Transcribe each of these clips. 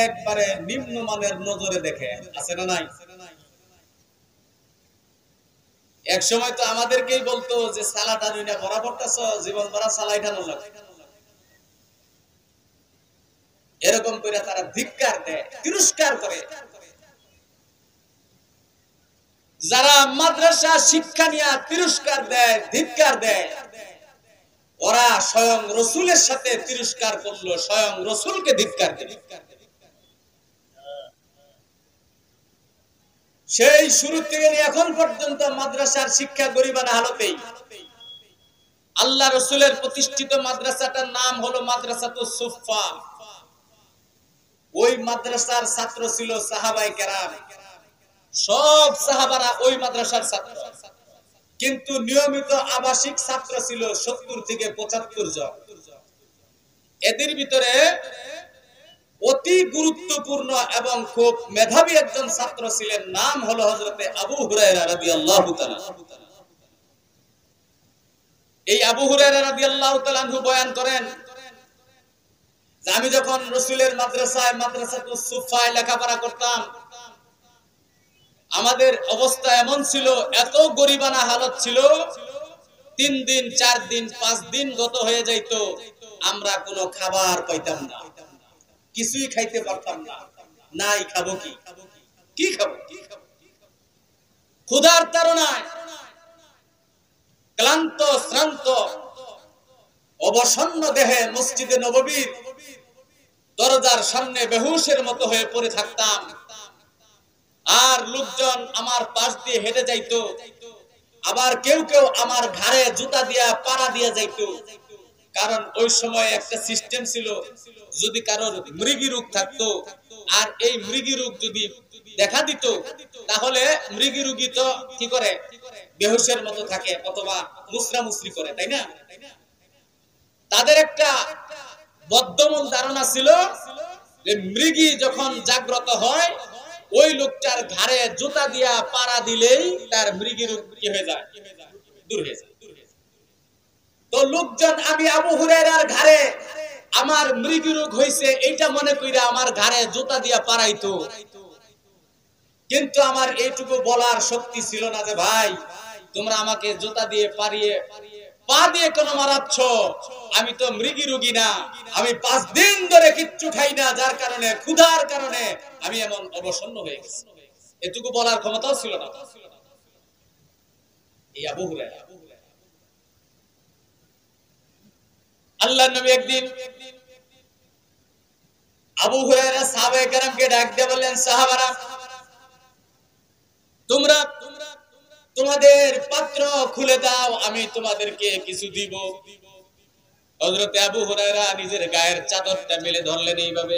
একবারে নিম্নমানের নজরে দেখে, আছে না নাই? এক সময় তো আমাদেরকেই বলতো যে সালাটা দুই না ভরা পড়তেছ, জীবন ভরা সালাই ঠানো লাগে, এরকম করে তারা ধিক্কার দেয়, তিরস্কার করে। যারা মাদ্রাসা শিক্ষা নিয়ে তিরস্কার দেয়, ধিক্কার দেয়, ওরা স্বয়ং রসুলের সাথে তিরস্কার করলো, স্বয়ং রসুলকে ধিক্কার দিল। সেই শুরু থেকে নিয়ে এখন পর্যন্ত মাদ্রাসার শিক্ষা গরিবানা হালতেই। আল্লাহ রসুলের প্রতিষ্ঠিত মাদ্রাসাটার নাম হলো মাদ্রাসাতুস সুফফা। ওই মাদ্রাসার ছাত্র ছিল সাহাবায়ে কেরাম, সব সাহাবারা ওই মাদ্রাসার ছাত্র। কিন্তু নিয়মিত আবাসিক ছাত্র ছিল 70 থেকে 75 জন। এদের ভিতরে অতি গুরুত্বপূর্ণ এবং খুব মেধাবী একজন ছাত্র ছিলেন, নাম হলো হযরতে আবু হুরায়রা রাদিয়াল্লাহু তাআলা। এই আবু হুরায়রা রাদিয়াল্লাহু তাআলা আনহু বয়ান করেন যে আমি যখন রাসূলের মাদ্রাসায় মাদ্রাসাতুস সুফফায় লেখাপড়া করতাম, আমাদের অবস্থা এমন ছিল, এত গরিবানা হালত ছিল, 3 দিন 4 দিন 5 দিন গত হয়ে যাইত, আমরা কোনো খাবার পাইতাম না, কিছুই খাইতে পারতাম না। নাই খাবো কি, কি খাবো? ক্ষুধার তাড়নায় ক্লান্ত শ্রান্ত অবসন্ন দেহে মসজিদে নববীর দরজার সামনে বেহুশের মতো হয়ে পড়ে থাকতাম। আর লোকজন আমার পাশ দিয়ে হেঁটে যাইতো, আবার কেউ কেউ আমার ঘাড়ে জুতা দিয়া পাড়া দিয়ে যাইতো। কারণ ওই সময় একটা সিস্টেম ছিল, যদি কারোর মৃগী রোগ থাকতো আর এই মৃগী রোগ যদি দেখা দিত, তাহলে মৃগী রোগী তো কি করে, বেহুশের মতো থাকে অথবা মুসরামুসরি করে, তাই না? তাদের একটা বদ্ধমূল ধারণা ছিল যে মৃগী যখন জাগ্রত হয়, ওই লোকটার ঘাড়ে জুতা দিয়া পাড়া দিলেই তার মৃগী রোগ কি হয়ে যায়, দূর হয়ে যায়। তো লোকজন আমি আবু হুরায়রার ঘাড়ে আমার মৃগী রোগ হইছে এইটা মনে কইরা আমার ঘাড়ে জুতা দিয়া পাড়াইতো। কিন্তু আমার এইটুকু বলার শক্তি ছিল না যে ভাই তোমরা আমাকে জুতা দিয়ে পাড়িয়ে পা দিয়ে কেন মারাচ্ছ, আমি তো মৃগী রোগী না, আমি 5 দিন ধরে কিচ্ছু খাই না, যার কারণে ক্ষুধার কারণে আমি এমন অবসন্ন হয়ে গেছি। এটুকু বলার ক্ষমতাও ছিল না এই আবু হুরায়রা। আল্লাহর নবী একদিন আবু হুরায়রা সাহাবায়ে কেরামকে ডাক দিয়ে বললেন, সাহাবারা তোমরা তোমাদের পাত্র খুলে দাও, আমি তোমাদেরকে কিছু দিব। হযরতে আবু হুরায়রা নিজের গায়ের চাদরটা মেলে ধরলেন এইভাবে।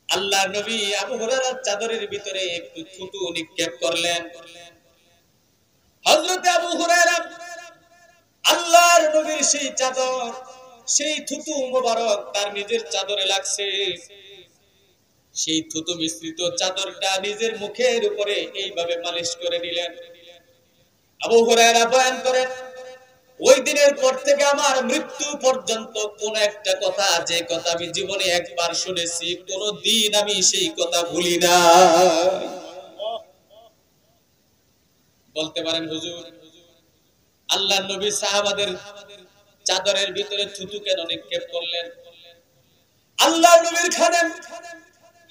আল্লাহর নবী আবু হুরায়রার চাদরের ভিতরে একটু থুতু নিক্ষেপ করলেন। হযরতে আবু হুরায়রা আল্লাহর নবীর সেই চাদর, সেই থুতু মোবারক তার নিজের চাদরে লাগছে। সেই থুতু মিশ্রিত চাদরটা নিজের মুখের উপরে এইভাবে মালিশ করে নিলেন। আবু হুরায়রা বয়ান করেন, ওই দিনের পর থেকে আমার মৃত্যু পর্যন্ত কোন একটা কথা, যে কথা আমি জীবনে একবার শুনেছি, কোনদিন আমি সেই কথা ভুলি না। বলতে পারেন হুজুর, আল্লাহর নবী সাহাবাদের চাদরের ভিতরে থুতু কেন নিক্ষেপ করলেন? আল্লাহর নবীর খাদেম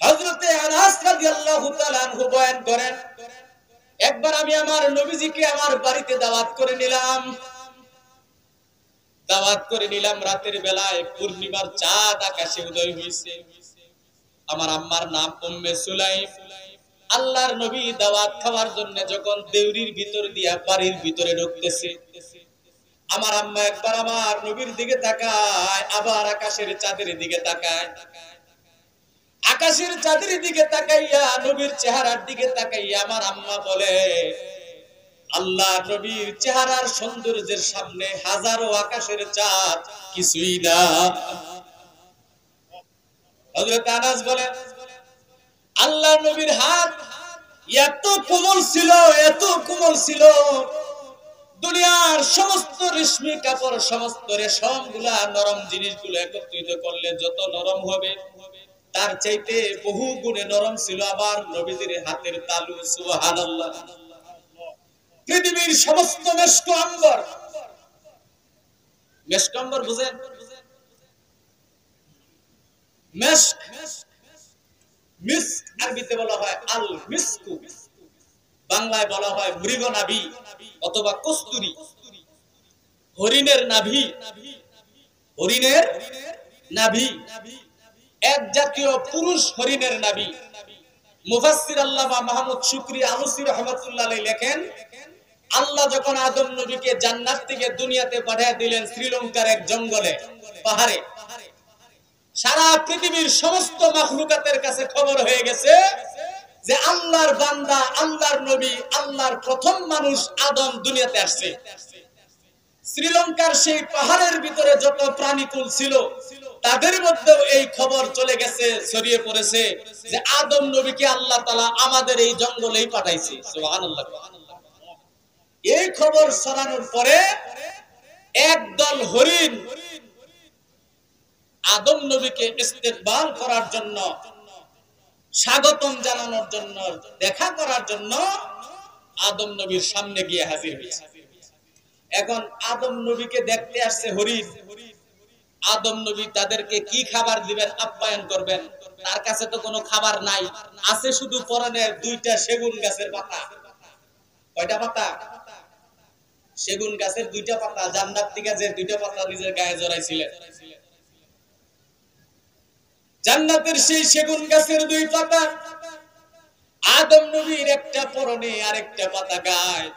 হযরতে আনাস রাদিয়াল্লাহু তাআলা আনহু বয়ান করেন, একবার আমি আমার নবীজিকে আমার বাড়িতে দাওয়াত করে নিলাম। রাতের বেলায় পূর্ণিমার চাঁদ আকাশে উদয় হইছে। আমার আম্মার নাম উম্মে সুলাইম। আল্লাহর নবী দাওয়াত খাওয়ার জন্য যখন দেউরির ভিতর দিয়া বাড়ির ভিতরে ঢুকতেছে, আমার আম্মা একবার আমার নবীর দিকে তাকায়, আবার আকাশের চাঁদের দিকে তাকায়। আকাশের চাঁদের দিকে তাকাইয়া, নবীর চেহারার দিকে তাকাইয়া আমার আম্মা বলে, আল্লাহর নবীর চেহারার সৌন্দর্যের সামনে হাজারো আকাশের চাঁদ কিছুই না। হযরত আনাস বলেন, আল্লাহর নবীর হাত এত কোমল ছিল, দুনিয়ার সমস্ত রেশমি কাপড়, সমস্ত রেশমগুলা, নরম জিনিসগুলো একত্রিত করলে যত নরম হবে, তার চাইতে বহু গুণে নরম ছিল আবার নবীজির হাতের তালু। সুবহানাল্লাহ। পৃথিবীর সমস্ত মেশক আম্বর, মেশক আম্বর বুঝেন? মেশক, মিস্ক আরবিতে বলা হয় আল মিসকু, বাংলায় বলা হয় মৃগনাভি অথবা কস্তুরী। হরিণের নাভি, হরিণের নাভি, এক জাতীয় পুরুষ হরিণের নাভি। মুফাসসির আল্লামা মাহমুদ শুকরি আলুসি রাহমাতুল্লাহ আলাইহি লেখেন, আল্লাহ যখন আদম নবীকে জান্নাত থেকে দুনিয়াতে পাঠিয়ে দিলেন শ্রীলঙ্কার এক জঙ্গলে, পাহাড়ে, সারা পৃথিবীর সমস্ত মাখলুকাতের কাছে খবর হয়ে গেছে যে আল্লাহর বান্দা, আল্লাহর নবী, আল্লাহর প্রথম মানুষ আদম দুনিয়াতে আসছে। শ্রীলঙ্কার সেই পাহাড়ের ভিতরে যত প্রাণীকুল ছিল তাদের মধ্যেও এই খবর চলে গেছে, ছড়িয়ে পড়েছে যে আদম নবীকে আল্লাহ তাআলা আমাদের এই জঙ্গলেই পাঠাইছে। সুবহানাল্লাহ। এই খবর ছড়ানোর পরে একদল হরিণ আদম নবীকে ইস্তেকবাল করার জন্য, স্বাগতম জানানোর জন্য, দেখা করার জন্য আদম নবীর সামনে গিয়ে হাজির হয়েছে। এখন আদম নবীকে দেখতে আসছে হরিণ। আদম নবী তাদেরকে কি খাবার দিবেন, আপ্যায়ন করবেন? তার কাছে তো কোনো খাবার নাই, আছে শুধু পরনের দুইটা সেগুন গাছের পাতা। কয়টা পাতা? সেগুন গাছের দুইটা পাতা। জান্নাত থেকে যে দুইটা পাতা নিজের গায়ে জড়াইছিলেন, জান্নাতের সেই সেগুন গাছের দুই পাতা। আদম নবীর একটা পরনে আর একটা পাতা গায়ে।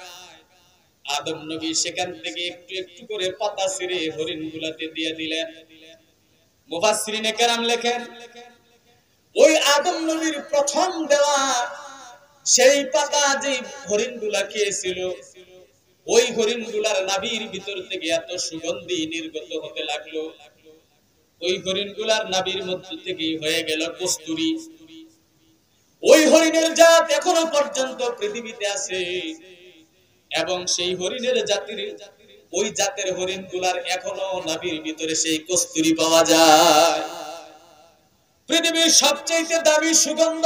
আদম নবী সেখান থেকে একটু একটু করে পাতা ছিঁড়ে হরিণ গুলাতে দিয়ে দিলেন। মুফাসসিরিনে কেরাম লেখেন, ওই আদম নবীর প্রথম দেওয়া সেই পাতা যে হরিণ গুলা খেয়েছিল, ওই হরিণ গুলার নাভির ভিতর থেকে এত সুগন্ধি নির্গত হতে লাগলো, ওই হরিণ গুলার নাভির মধ্য থেকে হয়ে গেল কস্তুরী। ওই হরিণের জাত এখনো পর্যন্ত পৃথিবীতে আছে এবং সেই হরিণের জাতির, ওই জাতের হরিণ গুলার এখনো নাভির ভিতরে সেই কস্তুরী পাওয়া যায়। পৃথিবীর সবচেয়ে দামি সুগন্ধ,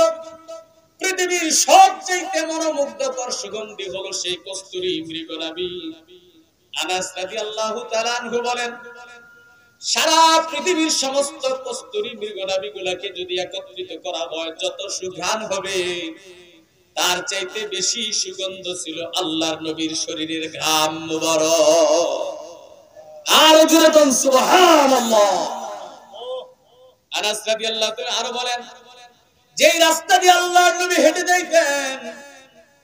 পৃথিবীর সবচেয়ে মনোমুগ্ধকর সুগন্ধি হলো সেই কস্তুরী মৃগনাভি। আনাস রাদিয়াল্লাহু তাআলা আনহু বলেন, সারা পৃথিবীর সমস্ত কস্তুরী মৃগনাভি গুলাকে যদি একত্রিত করা হয়, যত সুঘ্রাণ হবে তার চাইতে বেশি সুগন্ধ ছিল আল্লাহর নবীর শরীরের ঘাম মুবারক। আর জোরে বলুন সুবহানাল্লাহ। আনাস রাদিয়াল্লাহু তাআলা আরো বলেন, যেই রাস্তা দিয়ে আল্লাহর নবী হেঁটে যাইতেন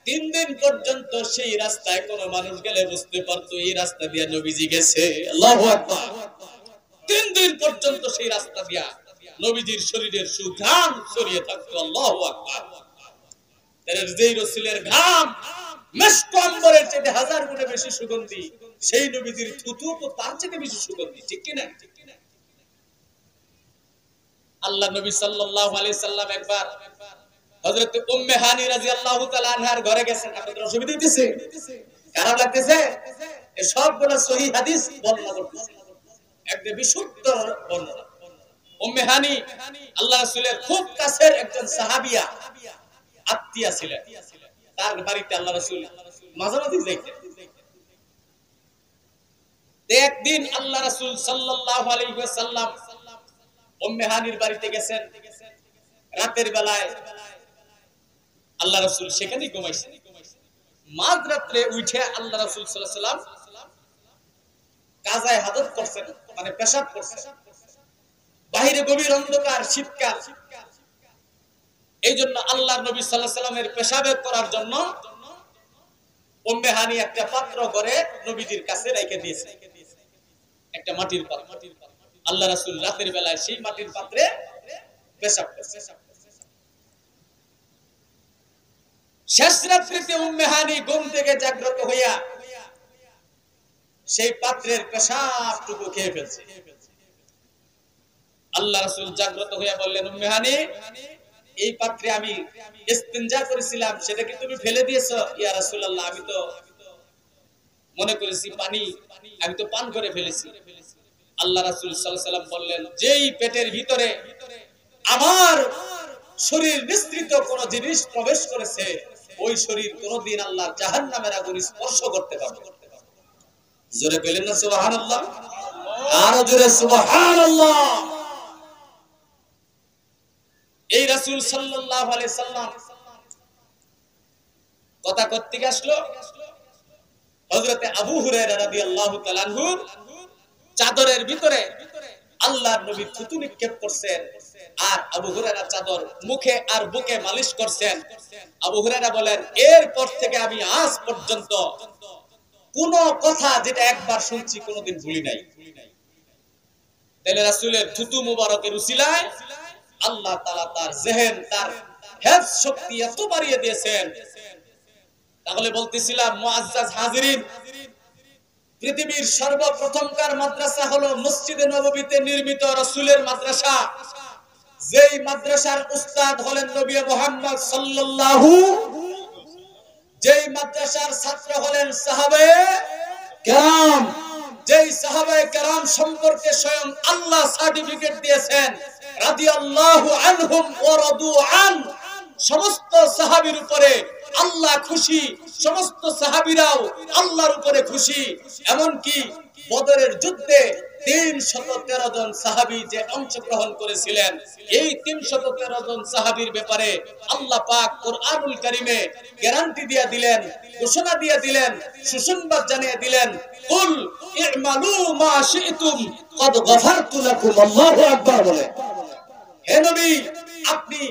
3 দিন পর্যন্ত সেই রাস্তায় কোনো মানুষ গেলে বুঝতে পারতো এই রাস্তা দিয়ে নবীজি গেছে। আল্লাহু আকবার। 3 দিন পর্যন্ত সেই রাস্তা দিয়া নবীজির শরীরের সুঘ্রাণ ছড়িয়ে থাকতো। আল্লাহু আকবার। এর যেই রাসূলের ঘাম মিশক আম্বরের চেয়ে 1000 গুণে বেশি সুগন্ধি, সেই নবীজির থুতু তো তার চেয়ে বেশি সুগন্ধি, ঠিক কি না? আল্লাহ নবী সাল্লাল্লাহু আলাইহি সাল্লাম একবার হযরত উম্মে হানি রাদিয়াল্লাহু তাআলা আনহার ঘরে গেছেন। আপনাদের অসুবিধা হইতেছে? খারাপ লাগতেছে? এই সবগুলো সহিহ হাদিস বর্ণনা করতেছে, একদম বিশুদ্ধ বর্ণনা। উম্মে হানি আল্লাহ রাসূলের খুব কাছের একজন সাহাবিয়া, আত্মীয়া ছিলেন। তার বাড়িতে আল্লাহ রাসূল মাঝে মাঝে যাইতেন। একদিন আল্লাহ রাসূল সাল্লাল্লাহু আলাইহি ওয়াসাল্লাম উম্মে হানির বাড়িতে গেছেন। রাতের বেলায় আল্লাহ রাসূল সেখানেই ঘুমাইছেন। মাঝরাতে উঠে আল্লাহ রাসূল সাল্লাল্লাহু আলাইহি ওয়াসাল্লাম কাজায়ে হাজত করছেন, মানে পেশাব করছেন। বাইরে গভীর অন্ধকার, শীতকাল। এইজন্য আল্লাহর নবী সাল্লাল্লাহু আলাইহি ওয়াসাল্লামের পেশাব করার জন্য উম্মে হানি একটা পাত্র করে নবীজির কাছে রেখে দিয়েছে, একটা মাটির পাত্র। আল্লাহ রাসূল রাতের বেলায় সেই মাটির পাত্রে পেশাব করছে। শেষ রাত্রিতে উম্মে হানি ঘুম থেকে জাগ্রত হইয়া সেই পাত্রের পেশাবটুকু খেয়ে ফেলছে। আল্লাহ রাসূল জাগ্রত হইয়া বললেন, উম্মে হানি, এই পাত্রে আমি ইস্তিনজা করেছিলাম, সেটা কি তুমি ফেলে দিয়েছো? ইয়া রাসূলুল্লাহ, আমি তো মনে করেছি পানি, আমি তো পান করে ফেলেছি। আল্লাহ রাসূল সাল্লাল্লাহু আলাইহি ওয়াসাল্লাম বললেন, যেই পেটের ভিতরে আমার শরীর বিস্তৃত কোন জিনিস প্রবেশ করেছে, ওই শরীর কোনদিন আল্লাহ জাহান্নামের আগুন স্পর্শ করতে পারবে না। জোরে বলেন না সুবহানাল্লাহ, আরো জোরে সুবহানাল্লাহ। এই রাসূল সাল্লাল্লাহু আলাইহি সাল্লাম কথা করতে আসলো হযরতে আবু হুরায়রা রাদিয়াল্লাহু তাআলা আনহু চাদরের ভিতরে আল্লাহর নবী থুতু নিক্ষেপ করছেন, আর আবু হুরায়রা চাদর মুখে আর বুকে মালিশ করছেন। আবু হুরায়রা বলেন, এরপর থেকে আমি আজ পর্যন্ত কোন কথা যেটা একবার শুনছি কোনোদিন ভুলি নাই। তাহলে রাসূলের থুতু মুবারকের উসিলায় আল্লাহ তাআলা তার জেহেন, তার হেফজ শক্তি এত বাড়িয়ে দিয়েছেন। তাহলে বলতেছিলাম মুআজ্জাজ হাজিরিন, পৃথিবীর সর্বপ্রথমকার মাদ্রাসা হলো মসজিদে নববীতে নির্মিত রাসূলের মাদ্রাসা। যেই মাদ্রাসার উস্তাদ হলেন নবী মুহাম্মদ সাল্লাল্লাহু, যেই মাদ্রাসার ছাত্র হলেন সাহাবায়ে কেরাম, যেই সাহাবায়ে কেরাম সম্পর্কে স্বয়ং আল্লাহ সার্টিফিকেট দিয়েছেন রাদিয়াল্লাহু আনহুম ওয়া রাদু আন। সমস্ত সাহাবীর উপরে আল্লাহ খুশি, সমস্ত সাহাবীরাও আল্লাহর উপরে খুশি। এমন কি বদরের যুদ্ধে 313 জন সাহাবী যে অংশগ্রহণ করেছিলেন, এই 313 জন সাহাবীর ব্যাপারে আল্লাহ পাক কোরআনুল কারীমে গ্যারান্টি দিয়ে দিলেন, ঘোষণা দিয়ে দিলেন, সুসংবাদ জানিয়ে দিলেন, কুল ই'মালু মা শি'তুম ক্বাদ গফারতু লাকুম। আল্লাহু আকবার বলে, হে নবী আপনি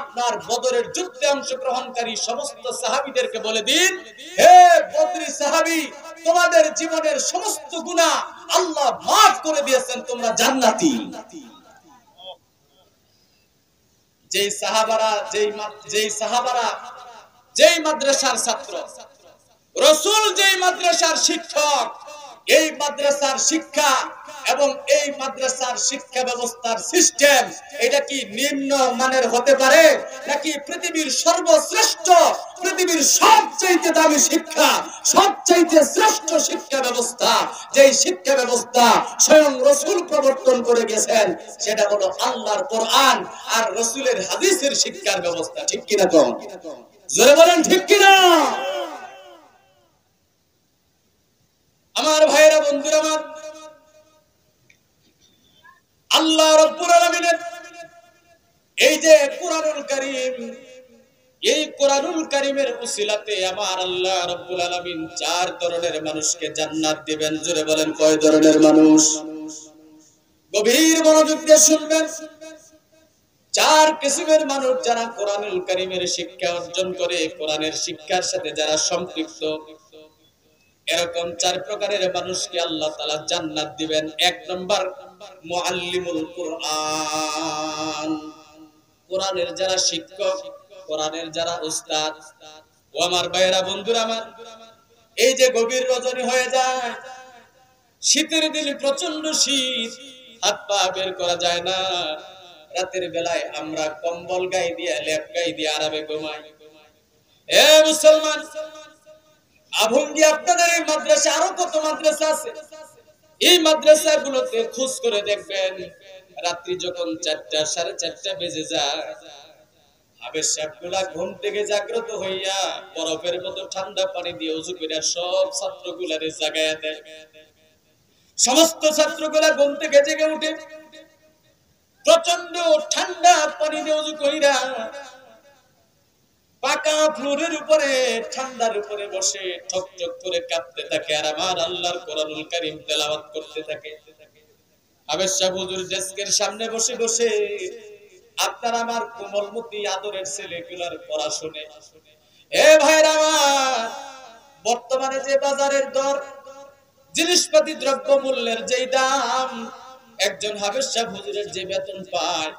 আপনার বদরের যুদ্ধে অংশগ্রহণকারী সমস্ত সাহাবীদেরকে বলে দিন, হে বদরি সাহাবী, তোমাদের জীবনের সমস্ত গুনাহ আল্লাহ মাফ করে দিয়েছেন, তোমরা জান্নাতি। যেই সাহাবারা যেই মাদ্রাসার ছাত্র, রাসূল যেই মাদ্রাসার শিক্ষক, এই মাদ্রাসার শিক্ষা এবং এই মাদ্রাসার শিক্ষা ব্যবস্থার সিস্টেম এটা কি নিম্ন মানের হতে পারে, নাকি পৃথিবীর সর্বশ্রেষ্ঠ, পৃথিবীর সবচাইতে দামি শিক্ষা, সবচাইতে শ্রেষ্ঠ শিক্ষা ব্যবস্থা, যেই শিক্ষা ব্যবস্থা স্বয়ং রাসূল প্রবর্তন করে গেছেন, সেটা হলো আল্লাহর কোরআন আর রাসূলের হাদিসের শিক্ষার ব্যবস্থা। ঠিক কিনা কোন? জোরে বলেন ঠিক কিনা? আমার ভাইরা, বন্ধুরা আমার, আল্লাহ রাব্বুল আলামিনের এই যে কোরআনুল কারীম, এই কোরআনুল কারীমের উসিলাতে আমার আল্লাহ রাব্বুল আলামিন 4 ধরনের মানুষকে জান্নাত দিবেন। জোরে বলেন কয় ধরনের মানুষ? গভীর মনোযোগ দিয়ে শুনবেন। 4 কিসমের মানুষ যারা কোরআনুল কারীমের শিক্ষা অর্জন করে, কোরআনের শিক্ষার সাথে যারা সম্পৃক্ত, এরকম 4 প্রকারের মানুষকে আল্লাহ তাআলা জান্নাত দিবেন। 1 নাম্বার মুআল্লিমুল কুরআন, কোরআনের যারা শিক্ষক, কোরআনের যারা উস্তাদ। ও আমার ভাইরা, বন্ধুরা আমার, এই যে গভীর রজনী হয়ে যায়, শীতের দিনে প্রচন্ড শীত, হাত পা বের করা যায় না, রাতের বেলায় আমরা কম্বল গায়ে দিয়ে, লেপ গায়ে দিয়ে আরামে ঘুমাই। এ মুসলমান, আভঙ্গি আপনাদের এই মাদ্রাসা, আরো কত মাদ্রাসা আছে, এই মাদ্রাসাগুলোতে খোঁজ করে দেখবেন, রাত্রি যখন 4টা 4:30 বেজে যায়, হাবের সাহেবগুলা ঘুম থেকে জাগ্রত হইয়া বরফের মতো ঠান্ডা পানি দিয়ে ওযু করে সব ছাত্রগুলারে জাগায়া দেয়। সমস্ত ছাত্রগুলা ঘুম থেকে জেগে উঠে প্রচন্ড ঠান্ডা পানি দিয়ে ওযু কইরা পাকা ফ্লোরের উপরে, ঠান্ডার উপরে বসে ঠক ঠক করে কাঁপতে থাকে আর আমার আল্লাহর কোরআনুল কারীম তেলাওয়াত করতে থাকে। হাবের সাহেব হুজুর ডেস্কের সামনে বসে বসে আপনার আমার কোমলমতি আদরের ছেলেগুলার পড়া শুনে। এ ভাইরা আমার, বর্তমানে যে বাজারের দর, জিনিসপাতি দ্রব্য মূল্যের যেই দাম, একজন হাবের সাহেব হুজুরের যে বেতন পায়,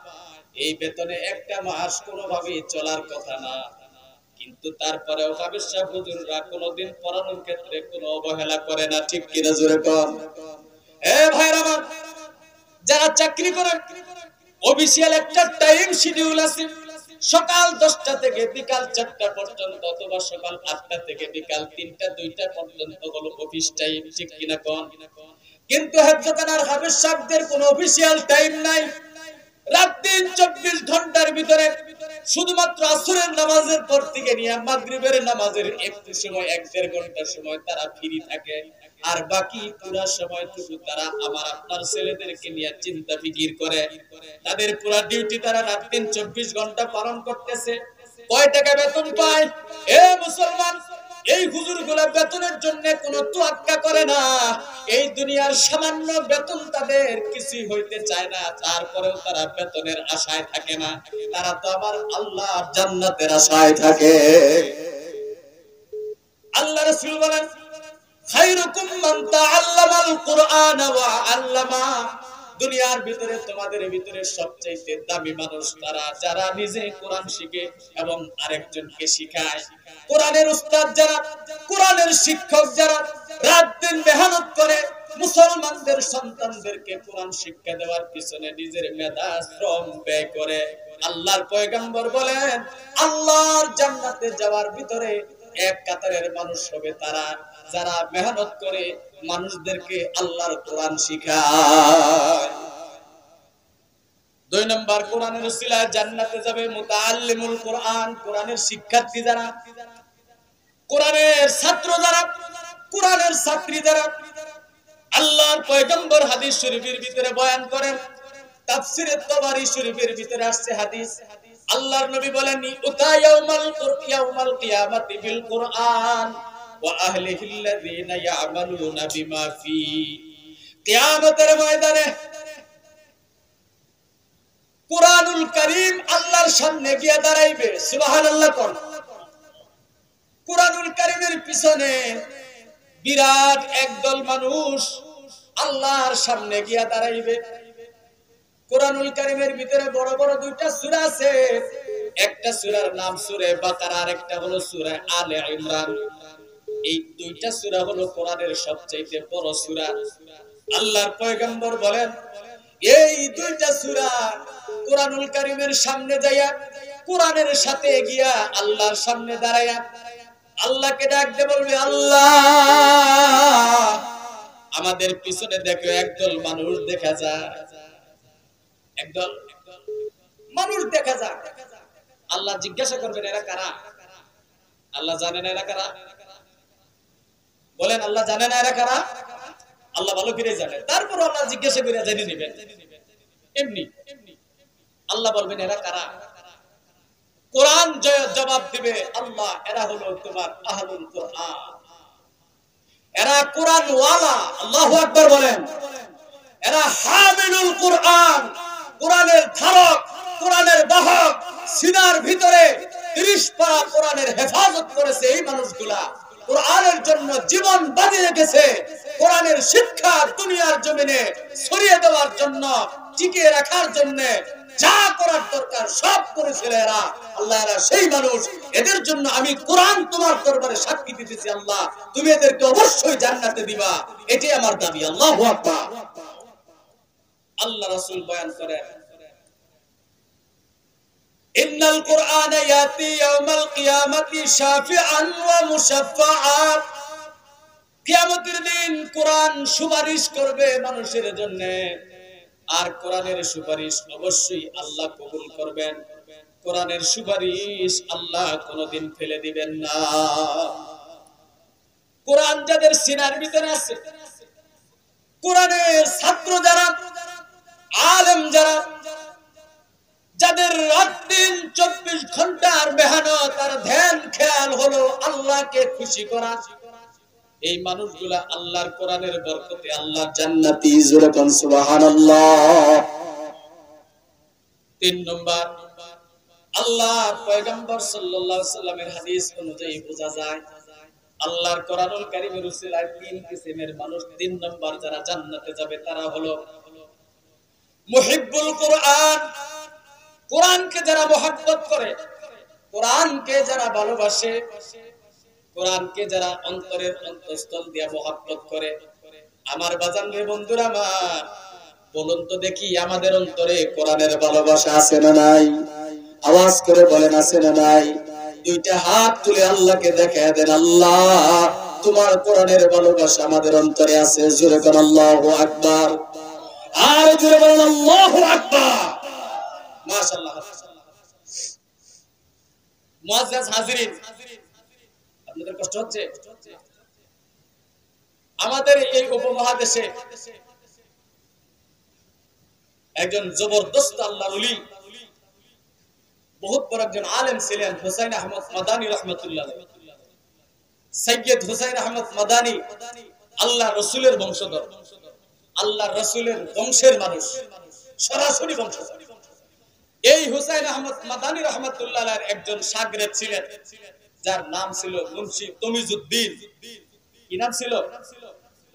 এই বেতনে একটা মাস কোনোভাবেই চলার কথা না। কিন্তু তারপরেও হাবের সাহেব হুজুররা কোনোদিন পড়ানোর ক্ষেত্রে কোনো অবহেলা করে না। ঠিক কিনা জোরে কর? এ ভাইরা আমার, যারা চাকরি করে, অফিসিয়াল একটা টাইম শিডিউল আছে, সকাল 10টা থেকে বিকাল 4টা পর্যন্ত, অথবা সকাল 8টা থেকে বিকাল 3টা 2টা পর্যন্ত হলো অফিস টাইম। ঠিক কিনা কোন? কিন্তু হেফজখানার হাফেজ সাহেবদের কোনো অফিসিয়াল টাইম নাই। রাত দিন 24 ঘন্টার ভিতরে শুধুমাত্র আসরের নামাজের পর থেকে নিয়ে মাগরিবের নামাজের একটু সময় 1-1.5 ঘন্টা সময় তারা ফ্রি থাকে, আর বাকি পুরো সময়টুকু তারা আমার আপনার ছেলেদেরকে নিয়ে চিন্তা ফিকির করে। তাদের পুরো ডিউটি তারা রাত দিন 24 ঘন্টা পালন করতেছে। কয় টাকা বেতন পায়? এ মুসলমান, এই হুজুরগুলা বেতনের জন্য কোনো তোয়াক্কা করে না। এই দুনিয়ার সামান্য বেতন তাদের কিছু হইতে চায় না, তারপরেও তারা বেতনের আশায় থাকে না, তারা তো আমার আল্লাহর জান্নাতের আশায় থাকে। আল্লাহ রাসূল বলেন, খায়রুকুম মান তাআল্লামাল কুরআন ওয়া আল্লামা। দুনিয়ার ভিতরে তোমাদের ভিতরে সবচেয়ে দামি মানুষ তারা যারা নিজে কোরআন শিখে এবং আরেকজনকে শিখায়। কোরআনের উস্তাদ যারা, কোরআনের শিক্ষক যারা রাত দিন মেহনত করে মুসলমানদের সন্তানদেরকে কোরআন শিক্ষা দেওয়ার পিছনে নিজের মেধা শ্রম ব্যয় করে। আল্লাহর পয়গম্বর বলেন, আল্লাহর জান্নাতে যাওয়ার ভিতরে এক কাতারের মানুষ হবে তারা যারা মেহনত করে মানুষদেরকে আল্লাহর কোরআন শিখায়। 2 নম্বর, কোরআনের উসিলায় জান্নাতে যাবে মুতাআল্লিমুল কোরআন, কোরআনের শিক্ষার্থী যারা, কোরআনের ছাত্র যারা, কোরআনের ছাত্রী যারা। আল্লাহর পয়গম্বর হাদিস শরীফের ভিতরে বয়ান করেন, তাফসীরে তাবারী শরীফের ভিতরে আসছে হাদিস। আল্লাহর নবী বলেন, উতা ইয়াউমাল কিয়ামাতি বিল কুরআন ওয়া আহলিহিল্লাযীনা ইয়া'মালুনা বিমা ফি। কিয়ামতের ময়দানে কুরআনুল কারীম আল্লাহর সামনে গিয়ে দাঁড়াইবে। সুবহানাল্লাহ কোন। কুরআনুল কারীমের পিছনে বিরাট একদল মানুষ আল্লাহর সামনে গিয়ে দাঁড়াইবে। কুরআনুল কারীমের ভিতরে বড় বড় 2টা সূরা আছে। একটা সূরার নাম সূরা বাকারা, আর একটা হলো সূরা আলে ইমরান। এই 2টা সূরা হলো কোরআনের সবচেয়ে বড় সূরা। আল্লাহর পয়গম্বর বলেন, এই 2টা সূরা কুরআনুল কারীমের সামনে যাইয়া কোরআনের সাথে গিয়া আল্লাহর সামনে দাঁড়ায়া আল্লাহকে ডাক দিয়ে বলবে, আল্লাহ আমাদের পিছনে দেখো একদল মানুষ দেখা যায়, একদল মানুষ দেখা যায়। আল্লাহ জিজ্ঞাসা করবেন, এরা কারা? আল্লাহ জানেন এরা কারা? বলেন, আল্লাহ জানে না এরা কারা? আল্লাহ ভালো করে জানে, তারপর আল্লাহ জিজ্ঞাসা করে জেনে নেবেন। এমনি আল্লাহ বলবেন, এরা কারা? কোরআন জবাব দিবে, আল্লাহ এরা হলো তোমার আহলুল কোরআন, এরা কোরআন ওয়ালা। আল্লাহু আকবার বলেন। এরা হামিলুল কোরআন, কোরআনের ধারক, কোরআনের বাহক। সিনার ভিতরে 30 পারা কোরআনের হেফাজত করেছে এই মানুষগুলা, কোরআনের জন্য জীবন বাজি রেখেছে। কোরআনের শিক্ষা দুনিয়ার জমিনে ছড়িয়ে দেওয়ার জন্য, টিকিয়ে রাখার জন্য যা করার দরকার সব করেছিল এরা। আল্লাহ এরা সেই মানুষ, এদের জন্য আমি কোরআন তোমার দরবারে সাক্ষী দিতেছি, আল্লাহ তুমি এদেরকে অবশ্যই জান্নাতে দিবা, এটাই আমার দাবি। আল্লাহু আকবার। আল্লাহ রাসূল বয়ান করেন, ইন্নাল কুরআনা ইয়াতি ইয়াউমাল কিয়ামাতি শাফিআন ওয়া মুশাফফাআ। কিয়ামতের দিন কোরআন সুপারিশ করবে মানুষের জন্য, আর কোরআনের সুপারিশ অবশ্যই আল্লাহ কবুল করবেন। কোরআনের সুপারিশ আল্লাহ কোনদিন ফেলে দিবেন না। কোরআন যাদের সিনার ভিতরে আছে, কোরআনের ছাত্র যারা, আলেম যারা, যাদের রাত দিন 24 ঘন্টার মেহনত আর ধ্যান খেয়াল হলো আল্লাহকে খুশি করা, এই মানুষগুলা আল্লাহর কোরআনের বরকতে আল্লাহ জান্নাতি। জোরে কোন সুবহানাল্লাহ। 3 নম্বর, আল্লাহ পয়গম্বর সাল্লাল্লাহু আলাইহি সাল্লামের হাদিস অনুযায়ী বোঝা যায় আল্লাহর কোরআনুল কারীমের উসিলায় 3 কিসিমের মানুষ। 3 নম্বর যারা জান্নাতে যাবে তারা হলো মুহিব্বুল কোরআন, কোরআনকে যারা মহব্বত করে, কোরআনকে যারা ভালোবাসে, কোরআনকে যারা অন্তরের অন্তঃস্থল দিয়ে মহব্বত করে। আমার বাজান রে বন্ধুরা আমার, বলুন তো দেখি আমাদের অন্তরে কোরআনের ভালোবাসা আছে না নাই? আওয়াজ করে বলেন, আছে না নাই? 2টা হাত তুলে আল্লাহকে দেখায় দেন, আল্লাহ তোমার কোরআনের ভালোবাসা আমাদের অন্তরে আছে। জোরে বলেন আল্লাহু আকবার। আর জোরে বলেন আল্লাহু আকবার। মাশাআল্লাহ। মুআজ্জাজ হাজিরিন, আপনাদের কষ্ট হচ্ছে? আমাদের এই উপমহাদেশে একজন জবরদস্ত আল্লাহর ওলি, বহুত বড় একজন আলেম ছিলেন, হুসাইন আহমদ মাদানী রাহমাতুল্লাহ আলাইহি। সৈয়দ হুসাইন আহমদ মাদানী আল্লাহ রসুলের বংশধর, আল্লাহ রসুলের বংশের মানুষ, সরাসরি বংশধর। এই হুসাইন আহমদ মাদানী রাহমাতুল্লাহ আলাইহির একজন শাগরেদ ছিলেন, যার নাম ছিল মুন্সি তমিজউদ্দিন। কি নাম ছিল?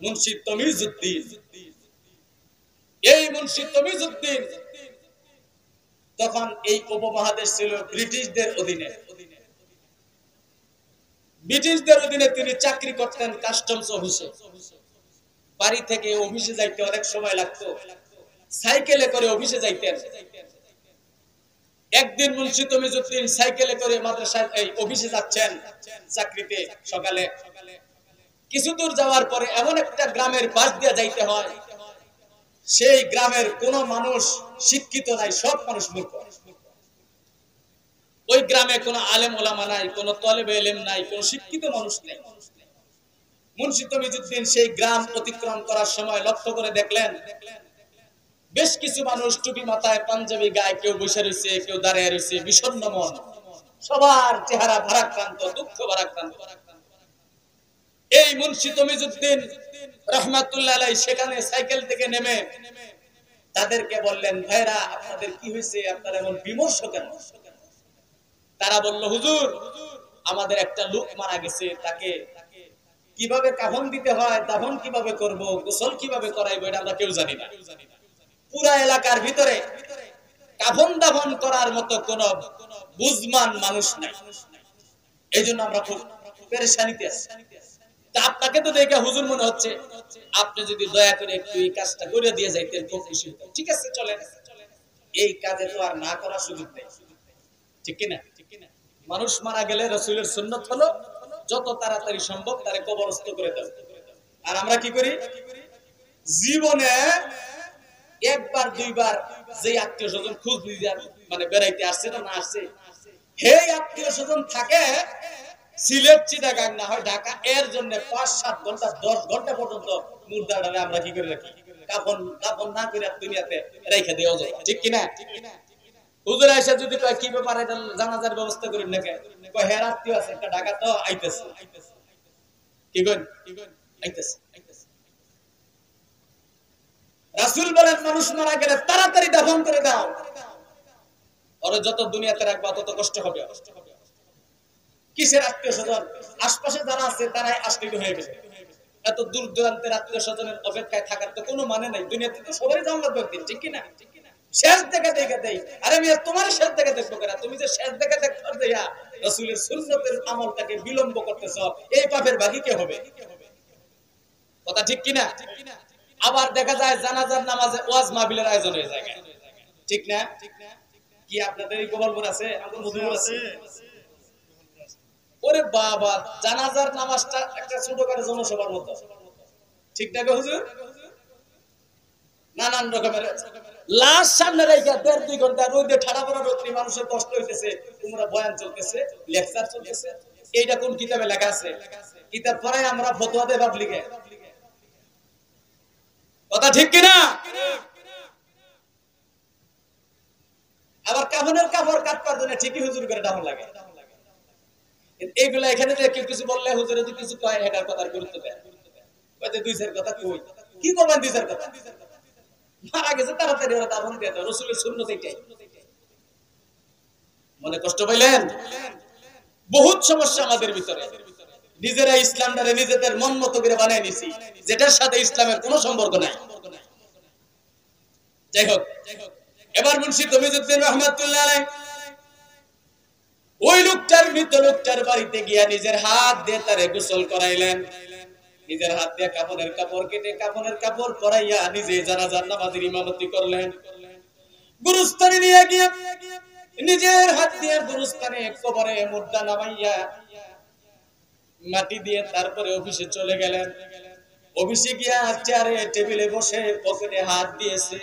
মুন্সি তমিজউদ্দিন। এই মুন্সি তমিজউদ্দিন তখন এই উপমহাদেশ ছিল ব্রিটিশদের অধীনে। ব্রিটিশদের অধীনে তিনি চাকরি করতেন কাস্টমস অফিসে। বাড়ি থেকে অফিসে যাইতে অনেক সময় লাগতো, সাইকেলে করে অফিসে যাইতেন। একদিন মুন্সি তমিজউদ্দিন সাইকেলে করে মাদ্রাসায় এই অফিসে যাচ্ছেন চাকরিতে সকালে। কিছু দূর যাওয়ার পরে এমন একটা গ্রামের পাশ দিয়ে যাইতে হয়, সেই গ্রামের কোন মানুষ শিক্ষিত নাই, সব মানুষ মূর্খ। ওই গ্রামে কোনো আলেম ওলামা নাই, কোনো তলেবে ইলম নাই, কোনো শিক্ষিত মানুষ নেই। মুন্সি তমিজউদ্দিন সেই গ্রাম অতিক্রম করার সময় লক্ষ্য করে দেখলেন বেশ কিছু মানুষ টুপি মাথায়, পাঞ্জাবি গায়ে, কেউ বসে রয়েছে, কেউ দাঁড়িয়ে রয়েছে, বিষণ্ণ মন, সবার চেহারা ভারাক্রান্ত, দুঃখ ভারাক্রান্ত। এই মুন্সি তমিজউদ্দিন রাহমাতুল্লাহ আলাইহি সেখানে সাইকেল থেকে নেমে তাদেরকে বললেন, ভাইরা আপনাদের কি হয়েছে, আপনারা এমন বিমর্ষ কেন? তারা বলল, হুজুর আমাদের একটা লোক মারা গেছে, তাকে কিভাবে কাফন দিতে হয়, দাফন কিভাবে করব, গোসল কিভাবে করাইবো, এটা আমরা কেউ জানি না। পুরা এলাকার ভিতরে কাফন দাফন করার মতো কোন বুঝমান মানুষ নাই। এইজন্য আমরা খুব পেরেশানিতে আছি। তা আপনাকে তো দেখে হুজুর মনে হচ্ছে, আপনি যদি দয়া করে একটু এই কাজটা করে দিয়ে যাইতেন খুব খুশি হতাম। ঠিক আছে চলেন। এই কাজে তো আর না করার সুযোগ নেই, ঠিক কিনা? মানুষ মারা গেলে রাসূলের সুন্নাত হলো যত তাড়াতাড়ি সম্ভব তারে কবরস্থ করে দাও। আর আমরা কি করি? জীবনে একবার দুইবার যে আত্মীয় স্বজন খোঁজ দিয়ে মানে বেড়াইতে আসছে না আসছে, সেই আত্মীয় স্বজন থাকে সিলেট, চিটাগাং না হয় ঢাকা, এর জন্য 5-7 ঘন্টা 10 ঘন্টা পর্যন্ত মুর্দাটারে আমরা কি করে রাখি? কাফন না করে দুনিয়াতে রেখে দেওয়া যায়, ঠিক কিনা? হুজুর আয়েশা যদি কয় কি ব্যাপার, এটা জানাজার ব্যবস্থা করেন নাকি, কয় হের আত্মীয় আছে একটা ঢাকা তো আইতেছে, কি কইন আইতেছে। রাসূল বলেন মানুষ মারা গেলে তাড়াতাড়ি দাফন করে দাও, ওরে যত দুনিয়াতে রাখবা তত কষ্ট হবে। কিসের আত্মীয় স্বজন? আশপাশে যারা আছে তারাই আশ্রিত হয়ে গেছে। এত দূর দূরান্তের আত্মীয় স্বজনের অপেক্ষায় থাকার তো কোনো মানে নাই। দুনিয়াতে তো সবাই যাওয়া লাগবে একদিন, ঠিক কিনা? শেষ দেখে দেখে দেই, আরে মিয়া তোমার শেষ দেখে দেখবো কেন? তুমি যে শেষ দেখে দেখতে দেয়া রাসূলের সুন্নতের আমলটাকে বিলম্ব করতেছ, এই পাপের ভাগী কে হবে? কথা ঠিক কিনা? আবার দেখা যায় জানাজার নামাজে ওয়াজ মাহফিলের আয়োজন হয়ে যায়, ঠিক না? কি আপনাদের এই গোপালপুর আছে? আমাদের মধুপুর আছে। ওরে বাবা, জানাজার নামাজটা একটা ছোটখাটো জনসভার মতো, ঠিক না গো হুজুর? নানান রকমের লাশ সামনে রেখে 1.5-2 ঘন্টা রোদে ঠাড়া পড়া রোদ্রে মানুষের কষ্ট হইতেছে, তোমরা বয়ান চলতেছে, লেকচার চলতেছে। এইটা কোন কিতাবে লেখা আছে? কিতাব পড়াই আমরা ফতোয়া দেই পাবলিকে, কথা ঠিক কিনা? আবার কাফনের কাপড় কাটবার জন্য ঠিকই হুজুর করে দাম লাগে। এইগুলা এখানে কেউ কিছু বললে হুজুরে যদি কিছু কয়, এটার কথার গুরুত্ব দেয়, কইতে 2-4 কথা কই, কি করবেন 2-4 কথা? মারা গেছে তাড়াতাড়ি ওরা দাফন দিয়ে দাও, রাসূলের সুন্নাত এটাই। মনে কষ্ট পাইলেন? বহুত সমস্যা আমাদের ভিতরে, নিজেরা ইসলামটারে নিজেদের মন মতো করে বানায় নিছি, যেটার সাথে ইসলামের কোনো সম্পর্ক নাই। যাই হোক, এবার মুন্সি তমিজউদ্দিন রাহমাতুল্লাহ আলাইহি ওই লোকটার মৃত লোকটার বাড়িতে গিয়া নিজের হাত দিয়ে তারে গোসল করাইলেন, নিজের হাত দিয়ে কাফনের কাপড় কেটে কাফনের কাপড় পরাইয়া নিজে জানাজার নামাজের ইমামতি করলেন। গুরুস্থানে নিয়ে গিয়ে নিজের হাত দিয়ে গুরুস্থানে কবরে মুর্দা নামাইয়া মাটি দিয়ে তারপরে অফিসে চলে গেলেন। অফিসে গিয়া চেয়ারে টেবিলে বসে পকেটে হাত দিয়েছে,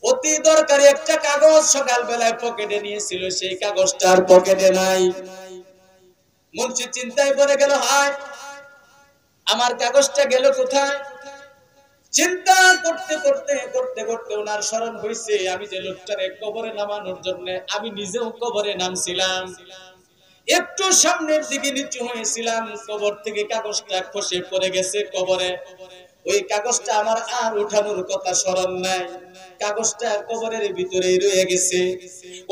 অতি দরকারি একটা কাগজ সকালবেলায় পকেটে নিয়েছিল, সেই কাগজটা আর পকেটে নাই। মুন্সি চিন্তায় পড়ে গেল, হায় আমার কাগজটা গেল কোথায়। চিন্তা করতে করতে করতে করতে ওনার স্মরণ হইছে, আমি যে লোকটারে কবরে নামানোর জন্য আমি নিজেও কবরে নামছিলাম, একটু সামনের দিকে নিচু হয়েছিলাম, কবর থেকে কাগজটা খসে পড়ে গেছে কবরে। ওই কাগজটা আমার আর উঠানোর কথা স্মরণ নাই, কাগজটা কবরের ভিতরেই রয়ে গেছে।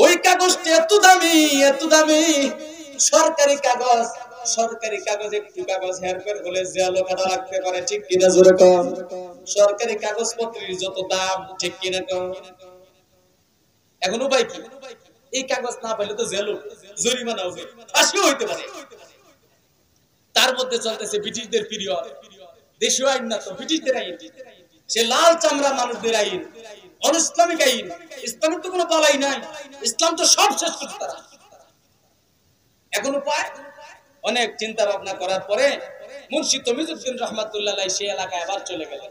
ওই কাগজটা এত দামি, এত দামি, সরকারি কাগজ। সরকারি কাগজ একটু কাগজ হেরফের হলে জেলও কাটা লাগতে পারে, ঠিক কিনা জোরে কর। সরকারি কাগজপত্রের যত দাম, ঠিক কিনা কর। এখন উপায় কি? এই কাগজ না পেলে তো জেল, জরিমানা হবে, ফাঁসিও হইতে পারে। তার মধ্যে চলতেছে ব্রিটিশদের পিরিয়ড, দেশীয় আইন না তো, ব্রিটিশদের আইন। সে লাল চামড়া মানুষদের আইন, অনিসলামিক আইন। ইসলামের তো কোনো পালাই নাই, ইসলাম তো সব শেষ করতে তারা। এখন উপায়, অনেক চিন্তা ভাবনা করার পরে মুন্সি তমিজউদ্দিন রহমাতুল্লাহ আলাইহি সেই এলাকায় আবার চলে গেলেন।